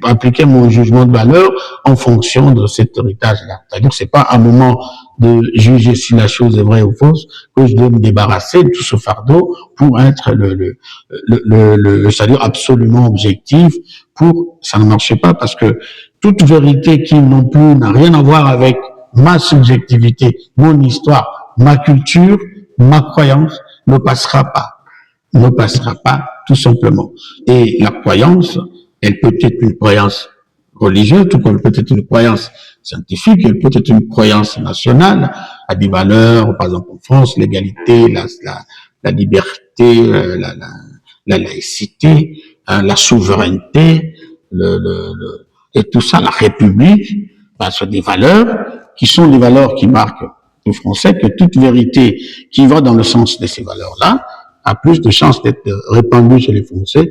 appliquer mon jugement de valeur en fonction de cet héritage-là. C'est-à-dire que c'est pas un moment de juger si la chose est vraie ou fausse, que je dois me débarrasser de tout ce fardeau pour être c'est-à-dire absolument objectif. Ça ne marche pas parce que toute vérité qui non plus n'a rien à voir avec ma subjectivité, mon histoire, ma culture, ma croyance ne passera pas tout simplement. Et la croyance, elle peut être une croyance religieuse, tout comme peut être une croyance scientifique, elle peut être une croyance nationale, à des valeurs, par exemple en France, l'égalité, la liberté, la laïcité, la souveraineté, et tout ça, la République, sont des valeurs qui sont des valeurs qui marquent les Français, que toute vérité qui va dans le sens de ces valeurs-là a plus de chances d'être répandue chez les Français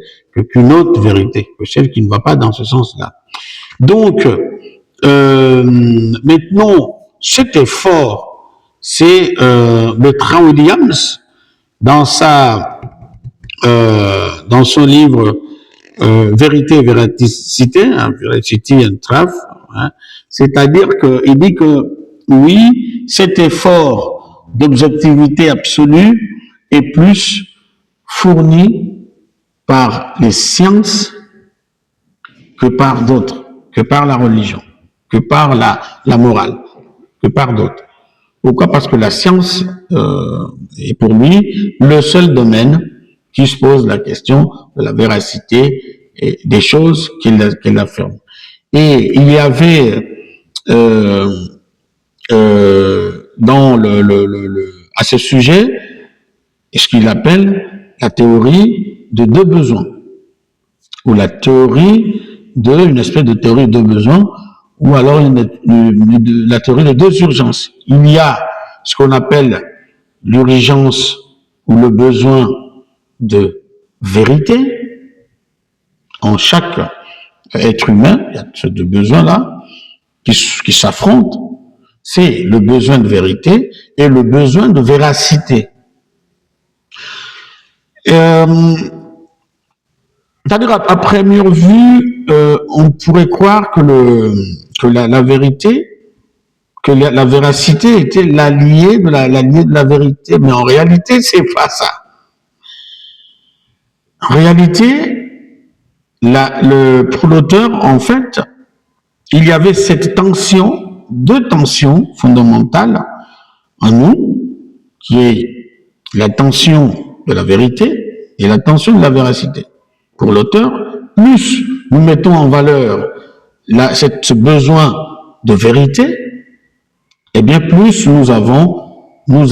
qu'une autre vérité, que celle qui ne va pas dans ce sens-là. Donc, maintenant, cet effort, c'est Bertrand Williams, dans son livre Vérité et Véracité, Veracity and Truth, c'est-à-dire qu'il dit que oui, cet effort d'objectivité absolue est plus fourni par les sciences que par d'autres, que par la religion, que par la morale, que par d'autres. Pourquoi? Parce que la science est pour lui le seul domaine qui se pose la question de la véracité et des choses qu'il affirme. Et il y avait à ce sujet ce qu'il appelle la théorie de deux besoins, ou la théorie une espèce de théorie de deux besoins, ou alors la théorie de deux urgences. Il y a ce qu'on appelle l'urgence ou le besoin de vérité en chaque être humain. Il y a ces deux besoins-là qui s'affrontent. C'est le besoin de vérité et le besoin de véracité. C'est-à-dire, à première vue, on pourrait croire que la vérité, que la véracité était l'allié de la vérité, mais en réalité, c'est pas ça. En réalité, pour l'auteur, en fait, il y avait deux tensions fondamentales en nous, qui est la tension de la vérité et la tension de la véracité. Pour l'auteur, plus nous mettons en valeur ce besoin de vérité, eh bien plus nous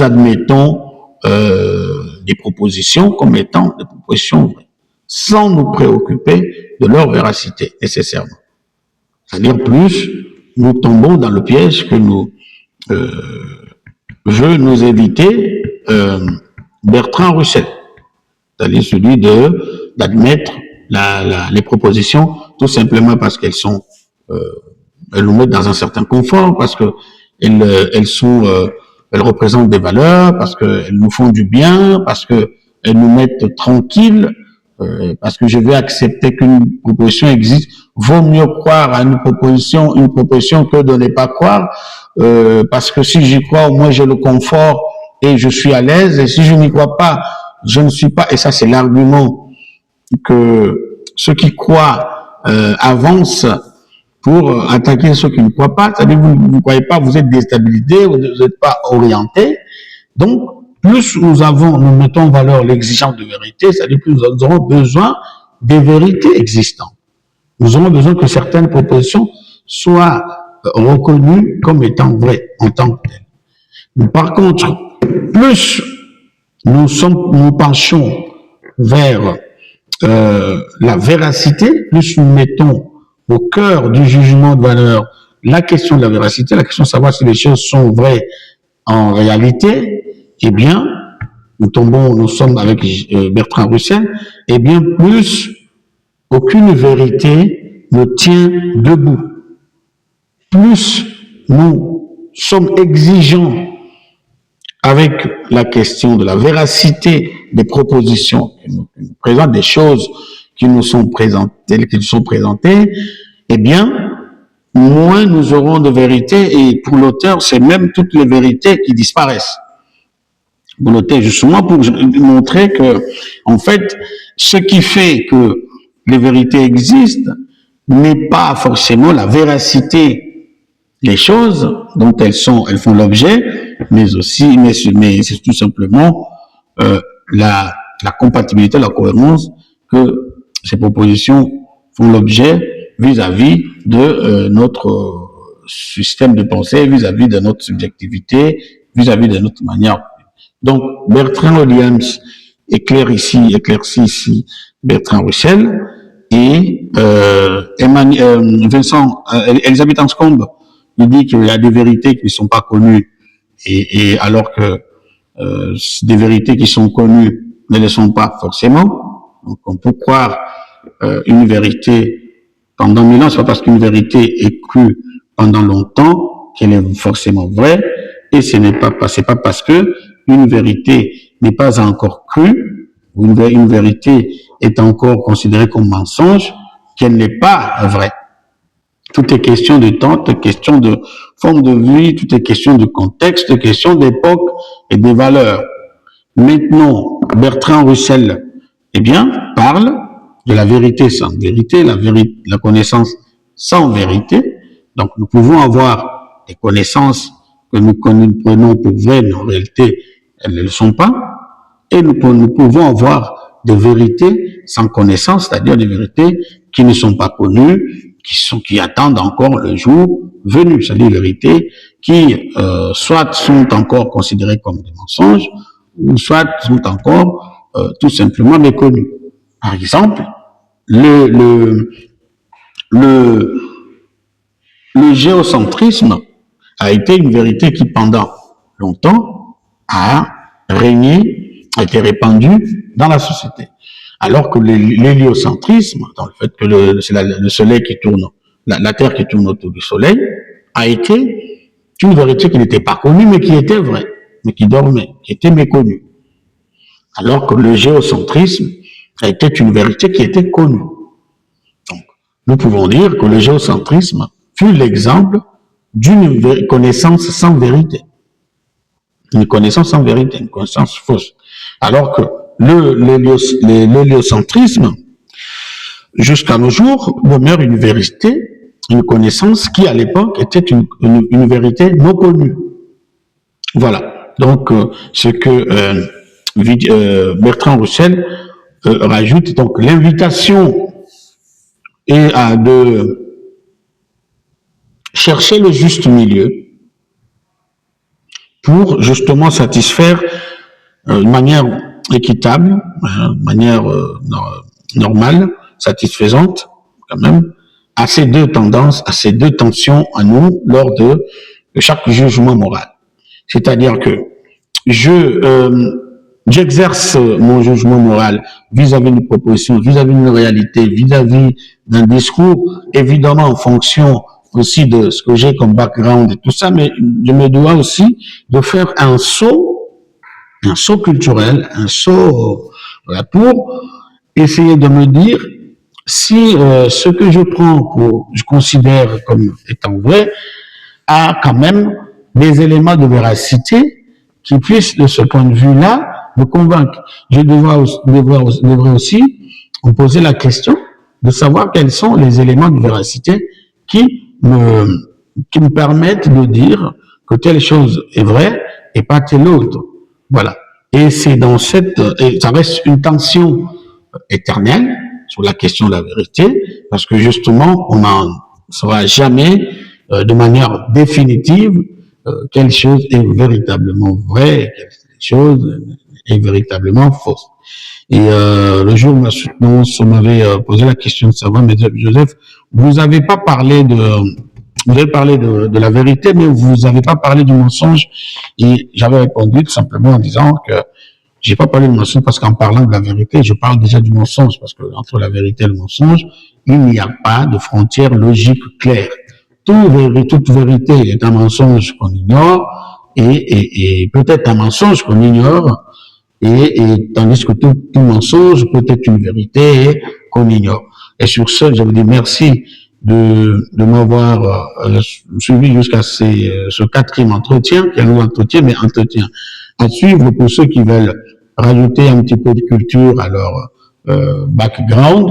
admettons des propositions comme étant des propositions vraies, sans nous préoccuper de leur véracité nécessairement. C'est-à-dire plus nous tombons dans le piège que veut nous éviter Bertrand Russell, c'est-à-dire celui d'admettre les propositions tout simplement parce qu'elles nous mettent dans un certain confort, parce que elles représentent des valeurs, parce qu'elles nous font du bien, parce qu'elles nous mettent tranquilles, parce que je vais accepter qu'une proposition existe. Vaut mieux croire à une proposition que de ne pas croire, parce que si j'y crois, au moins j'ai le confort et je suis à l'aise, et si je n'y crois pas, je ne suis pas. Et ça, c'est l'argument que ceux qui croient avancent pour attaquer ceux qui ne croient pas. C'est-à-dire, vous ne croyez pas, vous êtes déstabilisé, vous n'êtes pas orienté. Donc, plus nous mettons en valeur l'exigence de vérité, c'est-à-dire plus nous aurons besoin des vérités existantes. Nous aurons besoin que certaines propositions soient reconnues comme étant vraies en tant que telles. Mais par contre, plus nous penchons vers la véracité, plus nous mettons au cœur du jugement de valeur la question de la véracité, la question de savoir si les choses sont vraies en réalité, eh bien, nous sommes avec Bertrand Russell, eh bien, plus aucune vérité ne tient debout. Plus nous sommes exigeants avec la question de la véracité des propositions qui nous présentent, des choses qui nous sont présentées, eh bien, moins nous aurons de vérité, et pour l'auteur, c'est même toutes les vérités qui disparaissent. Pour l'auteur, justement, pour montrer que, en fait, ce qui fait que les vérités existent n'est pas forcément la véracité des choses dont elles font l'objet, mais aussi, mais c'est tout simplement la compatibilité, la cohérence que ces propositions font l'objet vis-à-vis de notre système de pensée, vis-à-vis de notre subjectivité, vis-à-vis de notre manière. Donc, Bertrand Williams éclaircit ici Bertrand Russell, et Elisabeth Anscombe nous dit qu'il y a des vérités qui ne sont pas connues, et alors que des vérités qui sont connues ne le sont pas forcément. Donc, on peut croire une vérité pendant 1000 ans, c'est pas parce qu'une vérité est crue pendant longtemps qu'elle est forcément vraie, et c'est pas parce que une vérité n'est pas encore crue, ou une vérité est encore considérée comme mensonge, qu'elle n'est pas vraie. Tout est question de temps, tout est question de forme de vie, tout est question de contexte, question d'époque et des valeurs. Maintenant, Bertrand Russell, eh bien, parle de la vérité sans vérité, la connaissance sans vérité. Donc, nous pouvons avoir des connaissances que nous prenons pour vraies, mais en réalité, elles ne le sont pas. Et nous pouvons avoir des vérités sans connaissance, c'est-à-dire des vérités qui ne sont pas connues, qui attendent encore le jour venu, c'est-à-dire des vérités qui soit sont encore considérées comme des mensonges, ou soit sont encore tout simplement méconnues. Par exemple, le géocentrisme a été une vérité qui, pendant longtemps, a été répandue dans la société. Alors que l'héliocentrisme, dans le fait que c'est le soleil qui tourne, la Terre qui tourne autour du soleil, a été une vérité qui n'était pas connue, mais qui était vraie, mais qui dormait, qui était méconnue. Alors que le géocentrisme a été une vérité qui était connue. Donc, nous pouvons dire que le géocentrisme fut l'exemple d'une connaissance sans vérité. Une connaissance sans vérité, une connaissance fausse. Alors que l'héliocentrisme, jusqu'à nos jours, demeure une vérité, une connaissance qui, à l'époque, était une vérité non connue. Voilà. Donc, ce que Bertrand Russell rajoute, donc l'invitation est de chercher le juste milieu pour justement satisfaire de manière équitable, de manière normale, satisfaisante quand même, à ces deux tendances, à ces deux tensions à nous lors de chaque jugement moral. C'est-à-dire que j'exerce mon jugement moral vis-à-vis d'une proposition, vis-à-vis d'une réalité, vis-à-vis d'un discours, évidemment en fonction aussi de ce que j'ai comme background et tout ça, mais je me dois aussi de faire un saut culturel, un saut pour essayer de me dire si ce que je considère comme étant vrai, a quand même des éléments de véracité qui puissent, de ce point de vue-là, me convaincre. Je devrais aussi me poser la question de savoir quels sont les éléments de véracité qui me permettent de dire que telle chose est vraie et pas telle autre. Voilà. Et c'est et ça reste une tension éternelle sur la question de la vérité, parce que justement, on n'en saura jamais de manière définitive quelle chose est véritablement vraie et quelle chose est véritablement fausse. Et le jour où on m'avait posé la question de savoir, mais Joseph, vous avez parlé de la vérité, mais vous n'avez pas parlé du mensonge. Et j'avais répondu tout simplement en disant que j'ai pas parlé du mensonge parce qu'en parlant de la vérité, je parle déjà du mensonge, parce que entre la vérité et le mensonge, il n'y a pas de frontière logique claire. Toute vérité est un mensonge qu'on ignore, et peut-être un mensonge qu'on ignore, et tandis que tout mensonge peut être une vérité qu'on ignore. Et sur ce, je vous dis merci de m'avoir suivi jusqu'à ce quatrième entretien, qui est un entretien, mais entretien à suivre pour ceux qui veulent rajouter un petit peu de culture à leur background.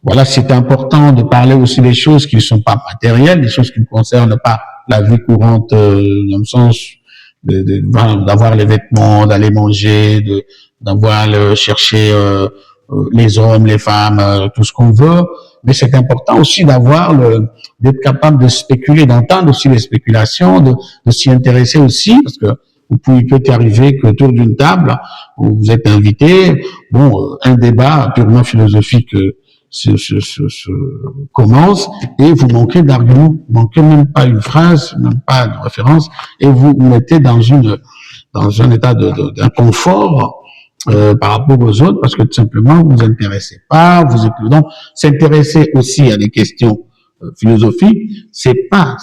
Voilà, c'est important de parler aussi des choses qui ne sont pas matérielles, des choses qui ne concernent pas la vie courante dans le sens d'avoir les vêtements, d'aller manger, d'avoir chercher les hommes, les femmes, tout ce qu'on veut. Mais c'est important aussi d'être capable de spéculer, d'entendre aussi les spéculations, de s'y intéresser aussi, parce que peut arriver qu'autour d'une table où vous êtes invité, bon, un débat purement philosophique se commence et vous manquez d'arguments, vous manquez même pas une phrase, même pas de référence, et vous vous mettez dans un état d'inconfort par rapport aux autres parce que tout simplement vous vous intéressez pas, donc s'intéresser aussi à des questions philosophiques, c'est pas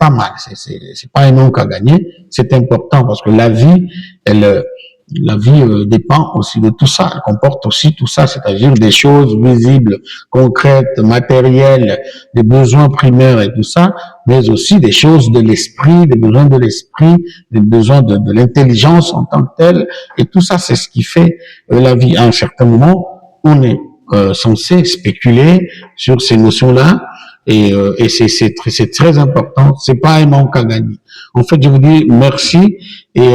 mal, c'est pas un manque à gagner, c'est important parce que la vie dépend aussi de tout ça, elle comporte aussi tout ça, c'est-à-dire des choses visibles, concrètes, matérielles, des besoins primaires et tout ça, mais aussi des choses de l'esprit, des besoins de l'esprit, des besoins de l'intelligence en tant que telle, et tout ça, c'est ce qui fait la vie. À un certain moment, on est censé spéculer sur ces notions-là, et c'est très important, c'est pas un manque à gagner. En fait, je vous dis merci, et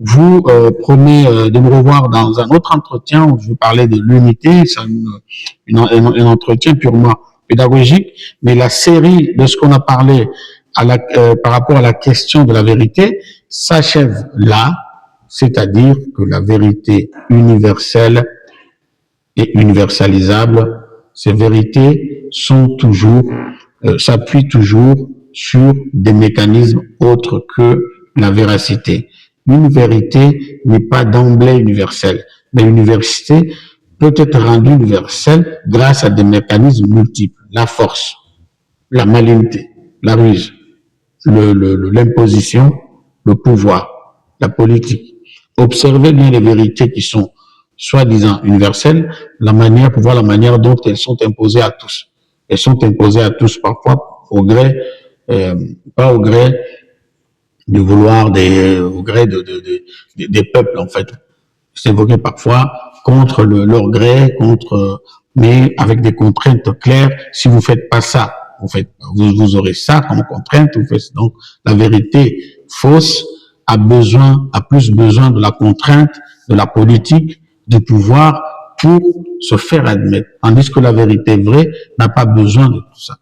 vous promet de me revoir dans un autre entretien où je vais parler de l'unité. C'est un entretien purement pédagogique, mais la série de ce qu'on a parlé par rapport à la question de la vérité s'achève là, c'est-à-dire que la vérité universelle et universalisable, ces vérités sont s'appuient toujours sur des mécanismes autres que la véracité. Une vérité n'est pas d'emblée universelle, mais l'université peut être rendue universelle grâce à des mécanismes multiples. La force, la malignité, la ruse, l'imposition, le pouvoir, la politique. Observez bien les vérités qui sont soi-disant universelles, pour voir la manière dont elles sont imposées à tous. Elles sont imposées à tous parfois pas au gré au gré des peuples, en fait. C'est évoqué parfois contre leur gré, mais avec des contraintes claires. Si vous faites pas ça, vous aurez ça comme contrainte. Donc, la vérité fausse a plus besoin de la contrainte, de la politique, du pouvoir pour se faire admettre. Tandis que la vérité vraie n'a pas besoin de tout ça.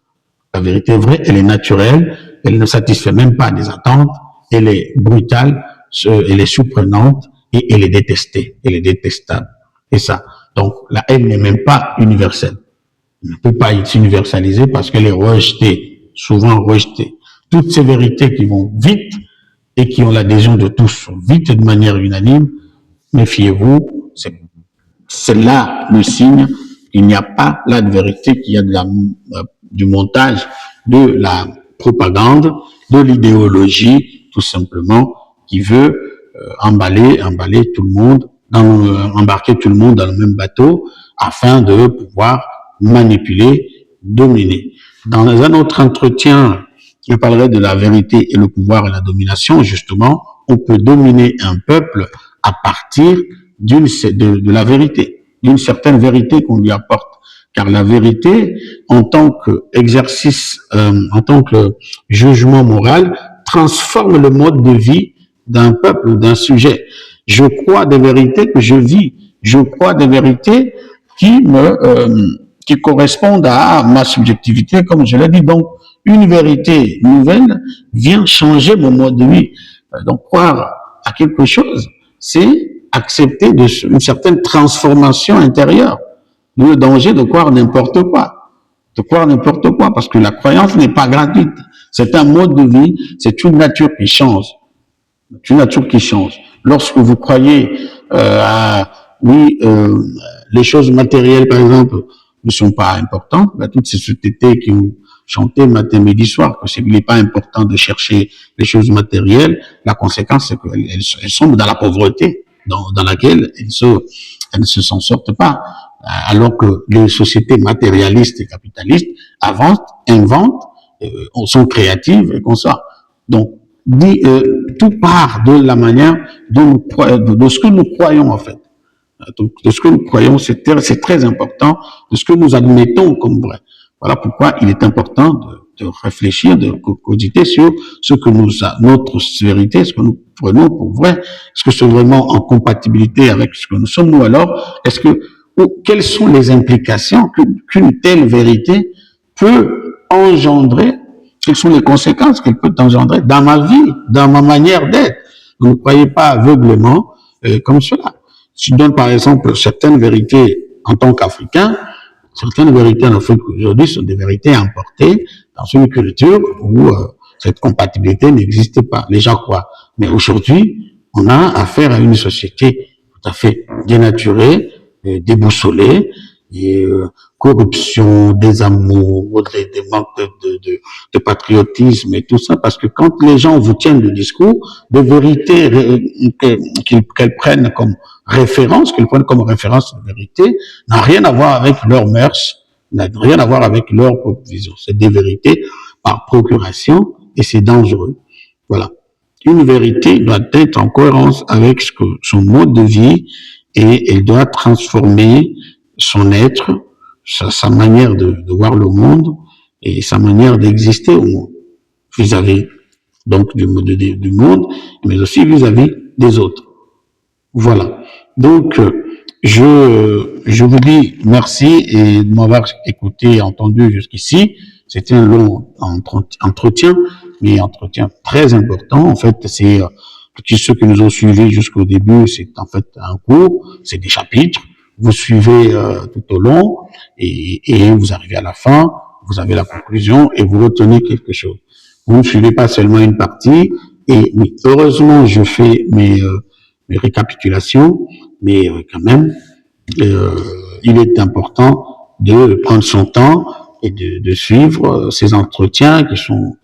La vérité vraie, elle est naturelle, elle ne satisfait même pas des attentes, elle est brutale, elle est surprenante et elle est détestée, elle est détestable. Et ça. Donc, la haine n'est même pas universelle. Elle ne peut pas être universalisée parce qu'elle est rejetée, souvent rejetée. Toutes ces vérités qui vont vite et qui ont l'adhésion de tous vite et de manière unanime, méfiez-vous, c'est là le signe qu'il n'y a pas là de vérité, qu'il y a du montage, de la propagande, de l'idéologie, tout simplement, qui veut embarquer tout le monde dans le même bateau afin de pouvoir manipuler, dominer. Dans un autre entretien, je parlerai de la vérité et le pouvoir et la domination. Justement, on peut dominer un peuple à partir de la vérité, d'une certaine vérité qu'on lui apporte. Car la vérité, en tant qu'exercice, en tant que jugement moral, transforme le mode de vie d'un peuple ou d'un sujet. Je crois des vérités que je vis. Je crois des vérités qui correspondent à ma subjectivité, comme je l'ai dit. Donc, une vérité nouvelle vient changer mon mode de vie. Donc, croire à quelque chose, c'est accepter une certaine transformation intérieure. Le danger de croire n'importe quoi. De croire n'importe quoi, parce que la croyance n'est pas gratuite. C'est un mode de vie, c'est une nature qui change. C'est une nature qui change. Lorsque vous croyez les choses matérielles, par exemple, ne sont pas importantes, toutes ces sociétés qui ont chanté matin, midi, soir, que il n'est pas important de chercher les choses matérielles, la conséquence, c'est qu'elles sont dans la pauvreté, dans laquelle elles ne s'en sortent pas. alors que les sociétés matérialistes et capitalistes avancent, inventent, sont créatives et comme ça. Donc, tout part de la manière dont nous croyons, de ce que nous croyons en fait. Donc, de ce que nous croyons, c'est très important, de ce que nous admettons comme vrai. Voilà pourquoi il est important de réfléchir, de cogiter sur ce que notre vérité, ce que nous prenons pour vrai. Est-ce que c'est vraiment en compatibilité avec ce que nous sommes, nous alors? Quelles sont les implications qu'une telle vérité peut engendrer? Quelles sont les conséquences qu'elle peut engendrer dans ma vie, dans ma manière d'être? Ne croyez pas aveuglément comme cela. Si je donne par exemple certaines vérités en tant qu'Africain, certaines vérités en Afrique aujourd'hui sont des vérités importées dans une culture où cette compatibilité n'existe pas. Les gens croient. Mais aujourd'hui, on a affaire à une société tout à fait dénaturée, déboussolée, et corruption, désamour, des manques de patriotisme et tout ça, parce que quand les gens vous tiennent le discours, des vérités qu'elles prennent comme référence, qu'elles prennent comme référence de vérité, n'a rien à voir avec leurs mœurs, n'a rien à voir avec leur propre vision. C'est des vérités par procuration et c'est dangereux. Voilà. Une vérité doit être en cohérence avec son mode de vie et elle doit transformer son être, sa manière de voir le monde et sa manière d'exister au monde, vis-à-vis donc du monde, mais aussi vis-à-vis des autres. Voilà. Donc, je vous dis merci et de m'avoir écouté et entendu jusqu'ici. C'était un long entretien, mais entretien très important. En fait, c'est ceux qui nous ont suivis jusqu'au début, c'est en fait un cours, c'est des chapitres. Vous suivez tout au long et vous arrivez à la fin, vous avez la conclusion et vous retenez quelque chose. Vous ne suivez pas seulement une partie. Et oui, heureusement, je fais mes récapitulations, mais quand même, il est important de prendre son temps et de suivre ces entretiens qui sont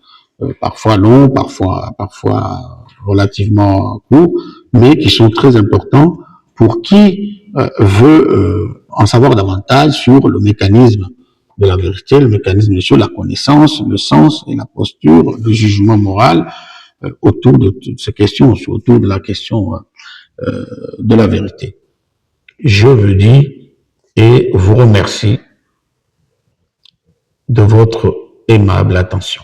parfois longs, parfois relativement courts, mais qui sont très importants pour qui veut en savoir davantage sur le mécanisme de la vérité, le mécanisme sur la connaissance, le sens et la posture, le jugement moral autour de toutes ces questions, autour de la question de la vérité. Je vous dis et vous remercie de votre aimable attention.